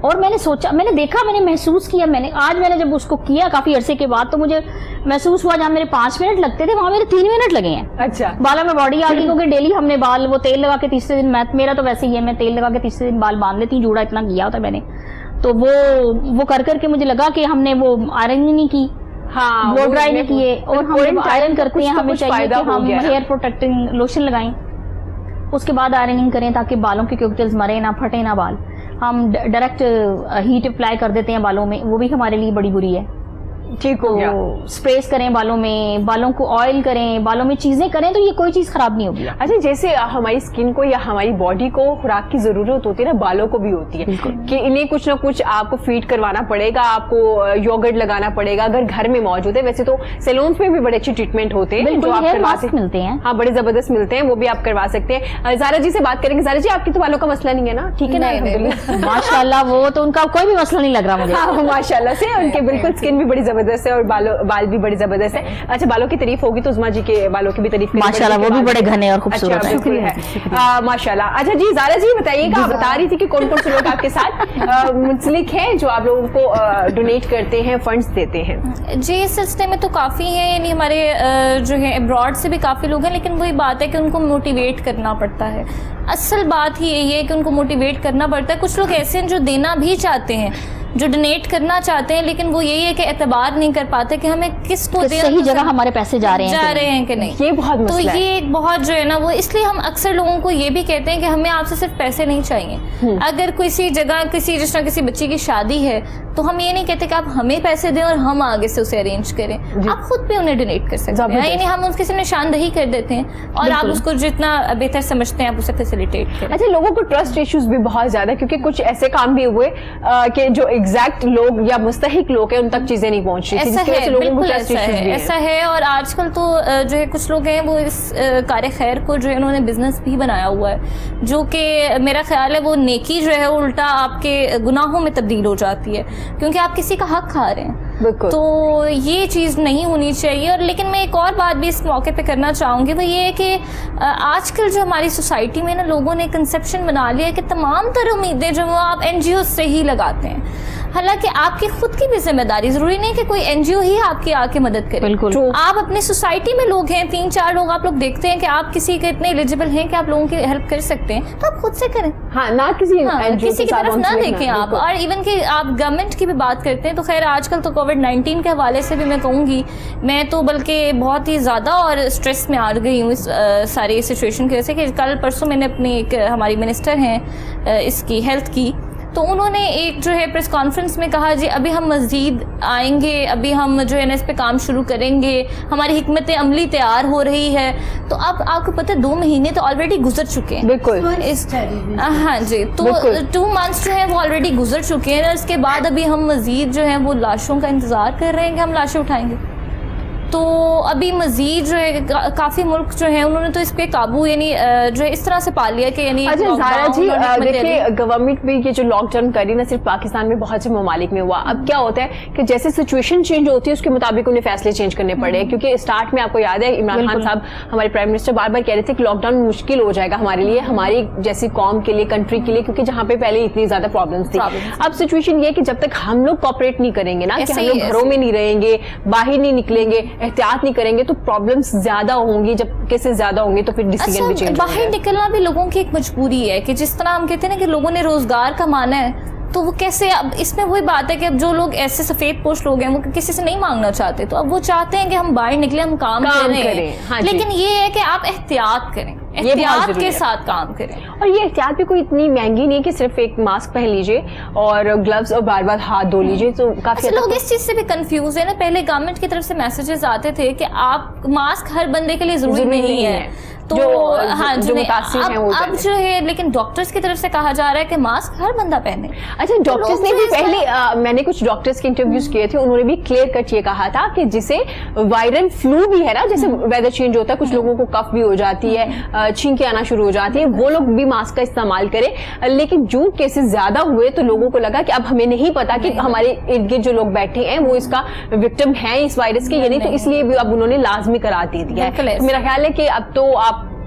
اور میں نے سوچا, میں نے دیکھا, میں نے محسوس کیا, آج میں نے جب اس کو کیا کافی عرصے کے بعد تو مجھے محسوس ہوا جہاں میرے 5 منٹ لگتے تھے وہاں میرے 3 منٹ لگے ہیں. اچھا. بالوں میں باڈی آ گئی کیونکہ ڈیلی ہم نے بال وہ تیل لگا کے تیسرے دن, میرا تو ویسے ہی ہے, میں تیل لگا کے تیسرے دن بال باندھ لیتی ہوں, جوڑا اتنا کیا ہوتا ہے میں نے. تو وہ کر کے مجھے لگا کہ ہم نے وہ آئرن نہیں کی, بلو ڈرائی نہیں کیے, اور ہم آئرن کرتے ہیں ہمیں چاہیے کہ ہم ہیئر پروٹیکٹنگ لوشن لگائیں, اس کے بعد آئرننگ کریں تاکہ بالوں کے کیوٹلز مرے نہ, پھٹے نہ بال. ہم ڈائریکٹ ہیٹ اپلائی کر دیتے ہیں بالوں میں, وہ بھی ہمارے لیے بڑی بری ہے. ٹھیک ہو گیا. اسپریس کریں بالوں میں, بالوں کو آئل کریں, بالوں میں چیزیں کریں تو یہ کوئی چیز خراب نہیں ہوگی. اچھا, جیسے ہماری اسکن کو یا ہماری باڈی کو خوراک کی ضرورت ہوتی ہے نا, بالوں کو بھی ہوتی ہے کہ انہیں کچھ نہ کچھ آپ کو فیڈ کروانا پڑے گا, آپ کو یوگرٹ لگانا پڑے گا اگر گھر میں موجود ہے. ویسے تو سیلونس میں بھی بڑے اچھے ٹریٹمنٹ ہوتے ہیں جو آپ کروا سکتے ملتے ہیں. ہاں, بڑے زبردست ملتے ہیں, وہ بھی آپ کروا سکتے ہیں. زارا جی سے بات کریں گے. زارا جی, آپ کی تو بالوں کا مسئلہ نہیں ہے نا؟ ٹھیک ہے نا, ماشاء اللہ, وہ تو ان کا کوئی بھی مسئلہ نہیں لگ رہا مجھے. ہاں, ماشاء اللہ سے ان کے بالکل اسکن بھی بڑی زبردست ہے اور بال بھی بڑی زبردست ہے. اچھا, بالوں کی تعریف ہوگی تو عثما جی کے بالوں کی بھی تعریف ماشاءاللہ, وہ بھی بڑے گھنے اور خوبصورت ہیں. ماشاءاللہ. اچھا جی, زارا جی بتائیے گا, آپ بتا رہی تھی کہ کون کون سے لوگ آپ کے ساتھ منسلک ہیں جو آپ لوگوں کو ڈونیٹ کرتے ہیں, فنڈز دیتے ہیں؟ جی, اس سلسلے میں تو کافی ہیں, یعنی ہمارے جو ہے ابراڈ سے بھی کافی لوگ ہیں, لیکن وہی بات ہے کہ ان کو موٹیویٹ کرنا پڑتا ہے. اصل بات ہی یہی ہے کہ ان کو موٹیویٹ کرنا پڑتا ہے. کچھ لوگ ایسے ہیں جو دینا بھی چاہتے ہیں, جو ڈونیٹ کرنا چاہتے ہیں, لیکن وہ یہی ہے کہ اعتبار نہیں کر پاتے کہ ہمیں کس کو دیں, صحیح جگہ ہمارے پیسے جا رہے ہیں کہ نہیں. یہ بہت تو یہ ایک بہت جو ہے نا, وہ اس لیے ہم اکثر لوگوں کو یہ بھی کہتے ہیں کہ ہمیں آپ سے صرف پیسے نہیں چاہیے. اگر کسی جگہ جس طرح کسی بچی کی شادی ہے تو ہم یہ نہیں کہتے کہ آپ ہمیں پیسے دیں اور ہم آگے سے اسے ارینج کریں, آپ خود بھی انہیں ڈونیٹ کر سکتے ہیں. یعنی ہم اس کی نشاندہی کر دیتے ہیں اور آپ اس کو جتنا بہتر سمجھتے ہیں آپ اسے فیسیلیٹیٹ کریں. اچھا, لوگوں کو ٹرسٹ ایشوز بھی بہت زیادہ, کیونکہ کچھ ایسے کام بھی ہوئے کہ جو ایگزیکٹ لوگ یا مستحق لوگ ہیں ان تک چیزیں نہیں پہنچ رہی. ایسا ہے. اور آج کل تو جو ہے کچھ لوگ ہیں وہ اس کار خیر کو جو ہے انہوں نے بزنس بھی بنایا ہوا ہے, جو کہ میرا خیال ہے وہ نیکی جو ہے الٹا آپ کے گناہوں میں تبدیل ہو جاتی ہے, کیونکہ آپ کسی کا حق کھا رہے ہیں. تو یہ چیز نہیں ہونی چاہیے. اور لیکن میں ایک اور بات بھی اس موقع پہ کرنا چاہوں گی, وہ یہ ہے کہ آج کل جو ہماری سوسائٹی میں نا لوگوں نے کنسیپشن بنا لیا ہے کہ تمام تر امیدیں جو آپ این جی او سے ہی لگاتے ہیں, حالانکہ آپ کی خود کی بھی ذمہ داری, ضروری نہیں کہ کوئی این جی او ہی آپ کی آ کے مدد کرے. بالکل, آپ اپنی سوسائٹی میں لوگ ہیں, 3-4 لوگ آپ لوگ دیکھتے ہیں کہ آپ کسی کے اتنے ایلیجیبل ہیں کہ آپ لوگوں کی ہیلپ کر سکتے ہیں, تو آپ خود سے کریں. ہاں, نہ کسی کی طرف نہ دیکھیں آپ. اور ایون کہ آپ گورنمنٹ کی بھی بات کرتے ہیں تو خیر آج کل تو کووڈ-19 کے حوالے سے بھی میں کہوں گی, میں تو بلکہ بہت ہی زیادہ اور اسٹریس میں آ گئی ہوں اس ساری سچویشن کی وجہ سے, کہ کل پرسوں میں نے اپنی ایک ہماری منسٹر ہیں اس کی ہیلتھ کی, تو انہوں نے ایک جو ہے پریس کانفرنس میں کہا جی ابھی ہم مزید آئیں گے, ابھی ہم جو ہے نا اس پہ کام شروع کریں گے, ہماری حکمت عملی تیار ہو رہی ہے. تو اب آپ کو پتہ ہے 2 مہینے تو آلریڈی گزر چکے ہیں. بالکل. ہاں جی, تو 2 months جو ہیں وہ آلریڈی گزر چکے ہیں. اس کے بعد ابھی ہم مزید جو ہے وہ لاشوں کا انتظار کر رہے ہیں کہ ہم لاشیں اٹھائیں گے. تو ابھی مزید جو ہے کافی ملک جو ہیں انہوں نے تو اس پہ قابو یعنی جو ہے اس طرح سے پا لیا کہ یعنی. اچھا زارا جی, دیکھیے گورنمنٹ بھی یہ جو لاک ڈاؤن کری نہ صرف پاکستان میں, بہت سے ممالک میں ہوا. اب کیا ہوتا ہے کہ جیسے سچویشن چینج ہوتی ہے اس کے مطابق انہیں فیصلے چینج کرنے پڑے, کیونکہ اسٹارٹ میں آپ کو یاد ہے عمران خان صاحب ہمارے پرائم منسٹر بار بار کہہ رہے تھے کہ لاک ڈاؤن مشکل ہو جائے گا ہمارے لیے, ہماری جیسی قوم کے لیے, کنٹری کے لیے, کیونکہ جہاں پہ پہلے اتنی زیادہ پرابلمس تھی. اب سچویشن یہ ہے کہ جب تک ہم لوگ کوآپریٹ نہیں کریں گے نا, کہ ہم لوگ گھروں میں نہیں رہیں گے, باہر نہیں نکلیں گے, احتیاط نہیں کریں گے, تو پرابلمس زیادہ ہوں گی. جب کیسز زیادہ ہوں گے تو پھر ڈیسیژن بھی چینج. باہر نکلنا بھی لوگوں کی ایک مجبوری ہے, کہ جس طرح ہم کہتے ہیں نا کہ لوگوں نے روزگار کمانا ہے, تو وہ کیسے, اب اس میں وہی بات ہے کہ اب جو لوگ ایسے سفید پوش لوگ ہیں وہ کسی سے نہیں مانگنا چاہتے, تو اب وہ چاہتے ہیں کہ ہم باہر نکلیں, ہم کام کریں. لیکن یہ ہے کہ آپ احتیاط کریں, احتیاط کے ساتھ کام کریں. اور یہ احتیاط بھی کوئی اتنی مہنگی نہیں کہ صرف ایک ماسک پہن لیجئے اور گلوز اور بار بار ہاتھ دھو لیجئے. تو کافی لوگ اس چیز سے بھی کنفیوز ہیں نا. پہلے گورنمنٹ کی طرف سے میسیجز آتے تھے کہ آپ ماسک ہر بندے کے لیے ضروری نہیں ہے, تو ہاں اب جو ہے لیکن ڈاکٹرز کی طرف سے کہا جا رہا ہے کہ ماسک ہر بندہ پہنے. اچھا, ڈاکٹرز نے بھی پہلے, میں نے کچھ ڈاکٹرز کے انٹرویوز کیے تھے, انہوں نے بھی کلیئر کٹ یہ کہا تھا کہ جسے وائرل فلو بھی ہے نا, جیسے ویدر چینج ہوتا ہے, کچھ لوگوں کو کف بھی ہو جاتی ہے, چھینکیں آنا شروع ہو جاتی ہے, وہ لوگ بھی ماسک کا استعمال کریں. لیکن جو کیسز زیادہ ہوئے تو لوگوں کو لگا کہ اب ہمیں نہیں پتا کہ ہمارے ارد گرد جو لوگ بیٹھے ہیں وہ اس کا وکٹم ہیں اس وائرس کے, یعنی تو اس لیے بھی اب انہوں نے لازمی قرار دے دیا ہے. میرا خیال ہے کہ اب تو آپ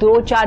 2-4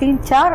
3-4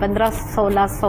1500-1600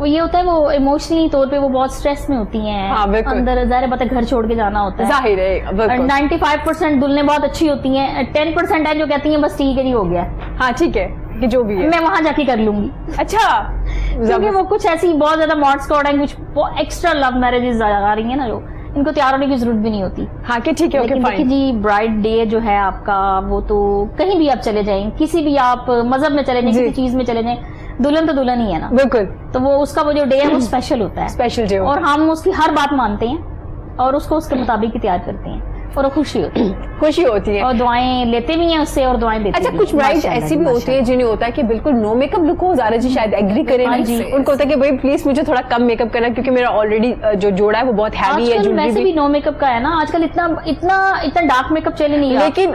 وہ یہ ہوتا ہے وہ ایموشنلی طور پہ وہ بہت اسٹریس میں ہوتی ہیں. ہاں بالکل. اندر ظاہر بات ہے گھر چھوڑ کے جانا ہوتا ہے. ظاہر ہے بالکل. 95% دلہنیں بہت اچھی ہوتی ہیں, 10% ہے جو کہتی ہیں بس ٹھیک ہے جی ہو گیا. ہاں ٹھیک ہے کہ جو بھی ہے میں وہاں جا کے کر لوں گی. اچھا کیونکہ وہ کچھ ایسی بہت زیادہ ماڈ اسکواڈ ہیں, کچھ ایکسٹرا لو میرجز آ رہی ہیں نا, جو ان کو تیار ہونے کی ضرورت بھی نہیں ہوتی. ہاں کہ ٹھیک ہے. لیکن دیکھیں جی برائڈ ڈے جو ہے آپ کا, وہ تو کہیں بھی آپ چلے جائیں, کسی بھی آپ مذہب میں چلے جائیں, کسی چیز میں چلے جائیں, دلہن تو دلہن ہی ہے نا. بالکل. تو وہ اس کا وہ جو ڈے ہے وہ اسپیشل ہوتا ہے, اسپیشل ڈے, اور ہم اس کی ہر بات مانتے ہیں اور اس کو اس کے مطابق ہی تیار کرتے ہیں, اور وہ خوشی ہوتی ہے. خوشی ہوتی ہے اور دعائیں لیتے بھی ہیں اس سے, اور دعائیں دیتے اچھا بھی کچھ ہیں. برائڈ ایسی بھی ہوتی ہے جنہیں ہوتا ہے کہ بالکل نو میک اپ لک ہو. زارا جی شاید ایگری کریں, ان کو ہوتا ہے کہ بھائی پلیز مجھے تھوڑا کم میک اپ کرنا کیونکہ میرا آلریڈی جو جوڑا ہے وہ بہت ہیوی ہے. ویسے بھی نو میک اپ کا ہے نا آج کل, اتنا ڈارک میک اپ چلے نہیں. لیکن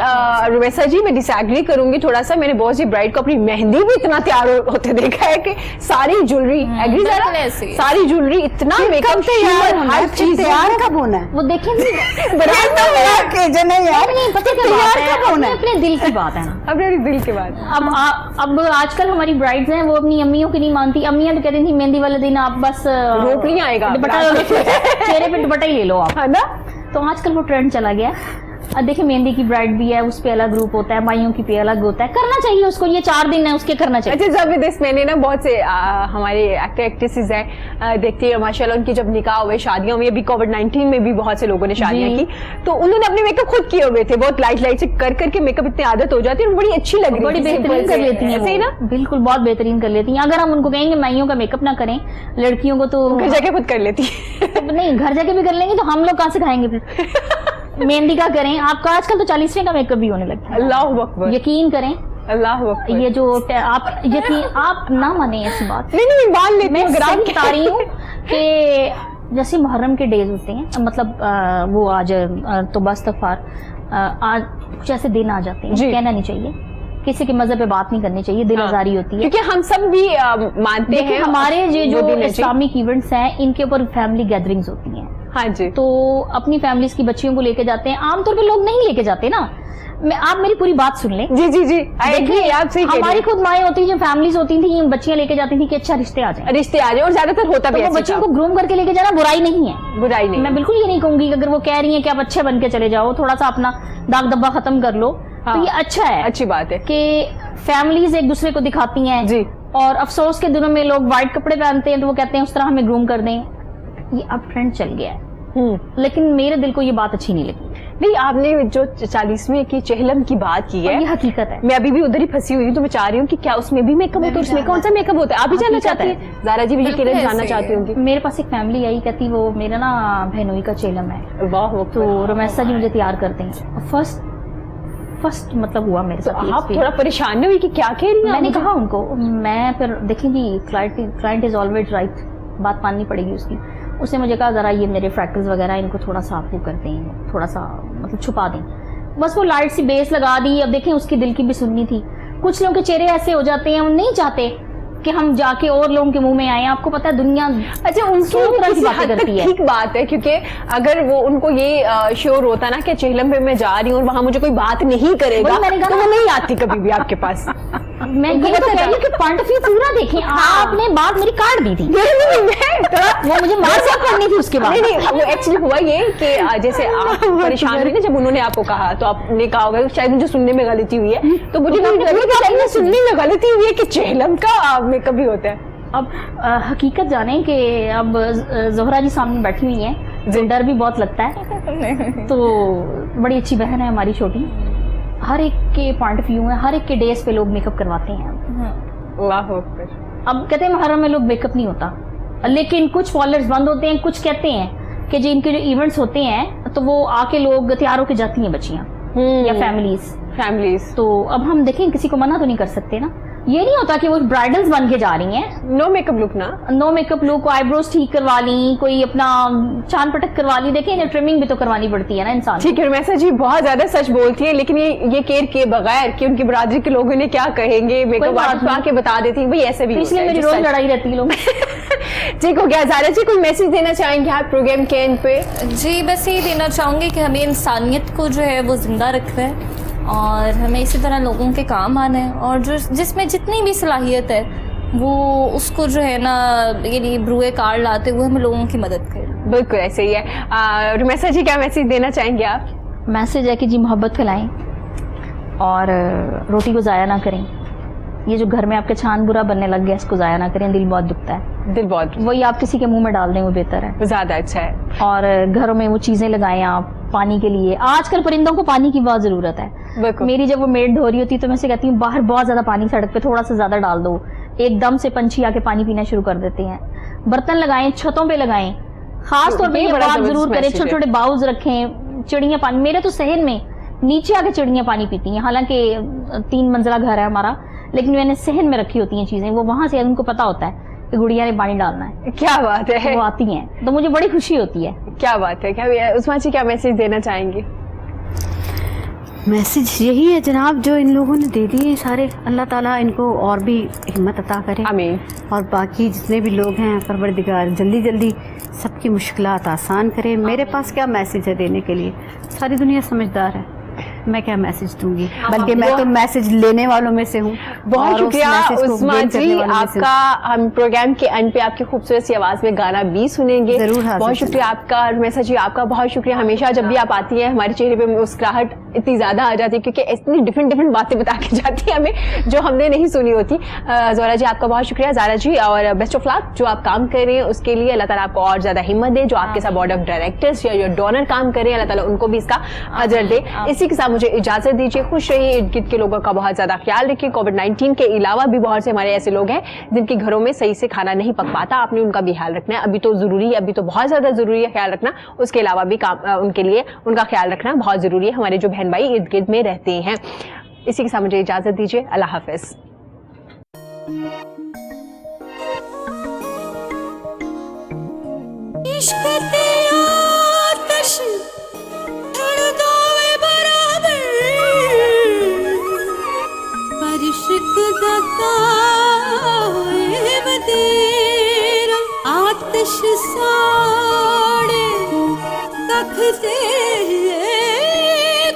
رویسا جی میں ڈس ایگری کروں گی تھوڑا سا. میں نے بہت سی برائڈ کو اپنی مہندی بھی اتنا تیار ہوتے دیکھا ہے کہ ساری جولری, ایگری ذرا, ساری جولری اتنا میک اپ ہر چیز تیار کب ہونا ہے وہ دیکھیں اپنے دل کی بات ہے نا, اپنے دل کی بات. اب آج کل ہماری برائڈز ہیں وہ اپنی امیوں کی نہیں مانتی. امیاں تو کہتی تھیں مہندی والے دن آپ بس روپ نہیں آئے گا, چہرے پہ دوپٹہ ہی لے لو آپ, ہے نا. تو آج کل وہ ٹرینڈ چلا گیا. دیکھیں مہندی کی برائڈ بھی ہے, اس پہ الگ گروپ ہوتا ہے, مائیوں کی پہ الگ ہوتا ہے. کرنا چاہیے اس کو, یہ 4 دن ہے اس کے کرنا چاہیے. اچھا زبردست. میں نے نا بہت سے ہمارے ایکٹر ایکٹریسز ہیں دیکھتی ہے ماشاء اللہ, ان کی جب نکاح ہوئے, شادیاں ہوئی, ابھی کووڈ-19 میں بھی بہت سے لوگوں نے شادیاں کی, تو انہوں نے اپنے میک اپ خود کیے ہوئے تھے. بہت لائٹ سے کر کے میک اپ اتنی عادت ہو جاتی ہے, اور بڑی اچھی لگ رہی ہے, بڑی بہترین کر لیتی ہیں. صحیح نا, بالکل بہت بہترین کر لیتی ہیں. اگر ہم ان کو کہیں گے مائیوں کا میک اپ نہ کریں, لڑکیوں کو تو گھر جا کے خود کر لیتی ہے. نہیں گھر جا کے بھی کر لیں گے تو ہم لوگ کہاں سے کھائیں گے پھر. مہندی کا کریں آپ کا, آج کل تو 40ویں کا میک اپ بھی ہونے لگتا ہے. اللہ اکبر. یقین کریں, اللہ اکبر. یہ جو آپ نہ مانیں ایسی بات. نہیں مان لیتی میں ہوں, بتا رہی ہوں کہ جیسے محرم کے ڈیز ہوتے ہیں, مطلب وہ آج توبہ استغفار, آج کچھ ایسے دن آ جاتے ہیں, کہنا نہیں چاہیے, کسی کے مذہب پہ بات نہیں کرنی چاہیے, دل آزاری ہوتی ہے. کیونکہ ہم سب بھی مانتے ہیں ہمارے جو اسلامک ایونٹس ہیں ان کے اوپر فیملی گیدرنگز ہوتی ہیں. ہاں جی. تو اپنی فیملیز کی بچیوں کو لے کے جاتے ہیں, عام طور پہ لوگ نہیں لے کے جاتے نا. آپ میری پوری بات سن لیں. جی جی جی, ہماری خود مائیں ہوتی جو فیملیز ہوتی تھیں, بچیاں لے کے جاتی تھیں کہ اچھا رشتے آ جائیں, اور زیادہ تر ہوتا بھی ہے. بچوں کو گروم کر کے لے کے جانا برائی نہیں ہے, برائی نہیں. میں بالکل یہ نہیں کہوں گی کہ اگر وہ کہہ رہی ہیں کہ آپ اچھے بن کے چلے جاؤ, تھوڑا سا اپنا داغ دبا ختم کر لو, تو یہ اچھا ہے, اچھی بات ہے کہ فیملیز ایک دوسرے کو دکھاتی ہیں. جی. اور افسوس کے دنوں میں لوگ وائٹ کپڑے پہنتے ہیں تو وہ کہتے ہیں اس طرح ہمیں گروم کر دیں. یہ اب ٹرینڈ چل گیا ہے, لیکن میرے دل کو یہ بات اچھی نہیں لگی. نہیں آپ نے جو 40ویں کی چہلم کی بات کی ہے, یہ حقیقت ہے. میں ابھی بھی ادھر ہی پھنسی ہوئی ہوں, تو میں چاہ رہی ہوں کہ کیا اس میں بھی میک اپ ہوتا ہے, اس میں کون سا میک اپ ہوتا ہے, آپ بھی جاننا چاہتی ہیں؟ زارا جی بھی یہ جاننا چاہتی ہوں گی. میرے پاس ایک فیملی آئی, کہتی وہ میرا نا بہنوئی کا چہلم ہے. واہ. تو رمیسا جی مجھے تیار کرتے ہیں. فرسٹ مطلب ہوا میرے ساتھ. آپ تھوڑا پریشان نہیں ہوئی کہ کیا کہہ رہی ہیں؟ میں نے کہا ان کو, میں پھر دیکھیں گی کلائنٹ از آلویز رائٹ, بات ماننی پڑے گی اس کی. اس نے مجھے کہا ذرا یہ میرے فریکلز وغیرہ ان کو تھوڑا سا آپ کر دیں, تھوڑا سا مطلب چھپا دیں. بس وہ لائٹ سی بیس لگا دی. اب دیکھیں اس کی دل کی بھی سننی تھی. کچھ لوگوں کے چہرے ایسے ہو جاتے ہیں, ہم نہیں چاہتے کہ ہم جا کے اور لوگوں کے منہ میں آئیں. آپ کو پتا ہے دنیا اچھا ان کی باتیں کرتی ہے, ٹھیک بات ہے, کیونکہ اگر وہ ان کو یہ شیور ہوتا نا کہ چہلم پہ میں جا رہی ہوں اور وہاں مجھے کوئی بات نہیں کرے گا, تو میں نہیں آتی کبھی بھی آپ کے پاس. میں یہ تو کہہ رہی ہوں کہ پوائنٹ آف ویو پورا دیکھیں. آپ نے بات میری کاٹ دی تھی, وہ مجھے مار سے کرنی تھی اس کے بعد. نہیں وہ ایکچولی ہوا یہ کہ جیسے آپ پریشان ہوئی نا جب انہوں نے آپ کو کہا, تو آپ نے کہا ہوگا شاید مجھے سننے میں غلطی ہوئی ہے, تو مجھے سننے میں غلطی ہوئی ہے کہ چہلم کا میک اپ بھی ہوتا ہے. اب حقیقت جانیں کہ اب زہرا جی سامنے بیٹھی ہوئی ہیں, ڈر بھی بہت لگتا ہے. تو بڑی اچھی بہن ہے ہماری چھوٹی, ہر ایک کے پوائنٹ آف ویو ہے, ہر ایک کے ڈیز پہ لوگ میک اپ کرواتے ہیں. اللہ اکبر. اب کہتے ہیں محرم میں لوگ میک اپ نہیں ہوتا, لیکن کچھ فالوورز بند ہوتے ہیں, کچھ کہتے ہیں کہ جی ان کے جو ایونٹس ہوتے ہیں تو وہ آ کے لوگ تیار ہو کے جاتی ہیں بچیاں یا فیملیز. تو اب ہم دیکھیں کسی کو منع تو نہیں کر سکتے نا. یہ نہیں ہوتا کہ وہ برائڈلز بن کے جا رہی ہیں, نو میک اپ لک نا, نو میک اپ لک, آئی بروز ٹھیک کروا لی, کوئی اپنا چاند پٹک کروا لی. دیکھیں ٹریمنگ بھی تو کروانی پڑتی ہے نا انسان. ٹھیک ہے رمیسا جی بہت زیادہ سچ بولتی ہے, لیکن یہ کیئر کے بغیر کہ ان کی برادری کے لوگ انہیں کیا کہیں گے, میک اپ آرٹسٹ آ کے بتا دیتی ہیں, بھائی ایسے بھی. اس لیے میری روز لڑائی رہتی ہے لوگ. ٹھیک ہو گیا. زارا جی کوئی میسج دینا چاہیں گے آپ پروگرام کے اینڈ پہ؟ جی بس یہی دینا چاہوں گی کہ ہمیں انسانیت کو جو ہے وہ زندہ رکھنا ہے, اور ہمیں اسی طرح لوگوں کے کام آنا ہے, اور جس میں جتنی بھی صلاحیت ہے وہ اس کو جو ہے نا یعنی بروئے کار لاتے ہوئے ہمیں لوگوں کی مدد کریں. بالکل ایسے ہی ہے. رمیسا جی کیا میسج دینا چاہیں گے آپ؟ میسج ہے کہ جی محبت پھیلائیں اور روٹی کو ضائع نہ کریں. یہ جو گھر میں آپ کے چھان برا بننے لگ گیا اس کو ضائع نہ کریں, دل بہت دکھتا ہے. دل بہت, وہی آپ کسی کے منہ میں ڈال دیں وہ بہتر ہے, زیادہ اچھا ہے. اور گھروں میں وہ چیزیں لگائیں آپ پانی کے لیے. آج کل پرندوں کو پانی کی بہت ضرورت ہے. میری جب وہ میڈ دھو رہی ہوتی ہے تو میں سے کہتی ہوں باہر بہت زیادہ پانی سڑک پہ تھوڑا سا زیادہ ڈال دو, ایک دم سے پنچھی آ کے پانی پینا شروع کر دیتے ہیں. برتن لگائیں, چھتوں پہ لگائیں, خاص طور پہ یہ بات ضرور کریں, چھوٹے چھوٹے باؤلز رکھیں. چڑیاں پانی, میرے تو صحن میں نیچے آ کے چڑیاں پانی پیتی ہیں, حالانکہ 3 منزلہ گھر ہے ہمارا, لیکن میں نے صحن میں رکھی ہوتی ہیں چیزیں, وہ وہاں سے ان کو پتا ہوتا ہے کہ گڑیا نے پانی ڈالنا ہے. کیا بات ہے, وہ آتی ہیں تو مجھے بڑی خوشی ہوتی ہے. کیا بات ہے. کیا عثمان جی کیا میسج دینا چاہیں گے؟ میسج یہی ہے جناب جو ان لوگوں نے دے دیے سارے, اللہ تعالیٰ ان کو اور بھی ہمت عطا کرے. آمین. اور باقی جتنے بھی لوگ ہیں پروردگار جلدی جلدی سب کی مشکلات آسان کرے. میرے پاس کیا میسج ہے دینے کے لیے, ساری دنیا سمجھدار ہے, میں کیا میسج دوں گی, بلکہ میں تو میسج لینے والوں میں سے ہوں. بہت شکریہ عثمان جی آپ کا. ہم پروگرام کے اینڈ پہ آپ کی خوبصورت سی آواز میں گانا بھی سنیں گے. بہت شکریہ آپ کا. رمیسا جی آپ کا بہت شکریہ. ہمیشہ جب بھی آپ آتی ہیں ہمارے چہرے پہ مسکراہٹ اتنی زیادہ آ جاتی ہے کیونکہ اتنی ڈفرینٹ باتیں بتا کے جاتی ہیں ہمیں جو ہم نے نہیں سنی ہوتی. زہرا جی آپ کا بہت شکریہ. زارا جی اور بیسٹ آف لک جو آپ کام کر رہے ہیں اس کے لیے, اللہ تعالیٰ آپ کو اور زیادہ ہمت دے. جو آپ کے ساتھ بورڈ آف ڈائریکٹرس یا ڈونر کام کر رہے ہیں اللہ تعالیٰ ان کو بھی اس کا اجر دے. اسی کے ساتھ مجھے اجازت دیجیے. خوش رہیے, ارد گرد کے لوگوں کا بہت زیادہ خیال رکھیے. کووڈ-19 کے علاوہ بھی بہت سے ہمارے ایسے لوگ ہیں جن کے گھروں میں صحیح سے کھانا نہیں پک پاتا, آپ نے ان کا بھی خیال رکھنا ہے. ابھی تو ضروری ہے, ابھی تو بہت زیادہ ضروری ہے خیال رکھنا. اس کے علاوہ بھی ان کے لیے ان کا خیال رکھنا بہت ضروری ہے, ہمارے جو بہن بھائی ارد گرد میں رہتے ہیں. اسی کے ساتھ مجھے اجازت دیجیے. اللہ حافظ. آتش ساڑے تکھتے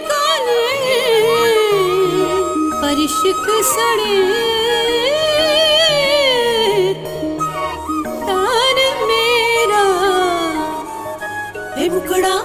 کالے پرشک سڑے تان میرا بکڑا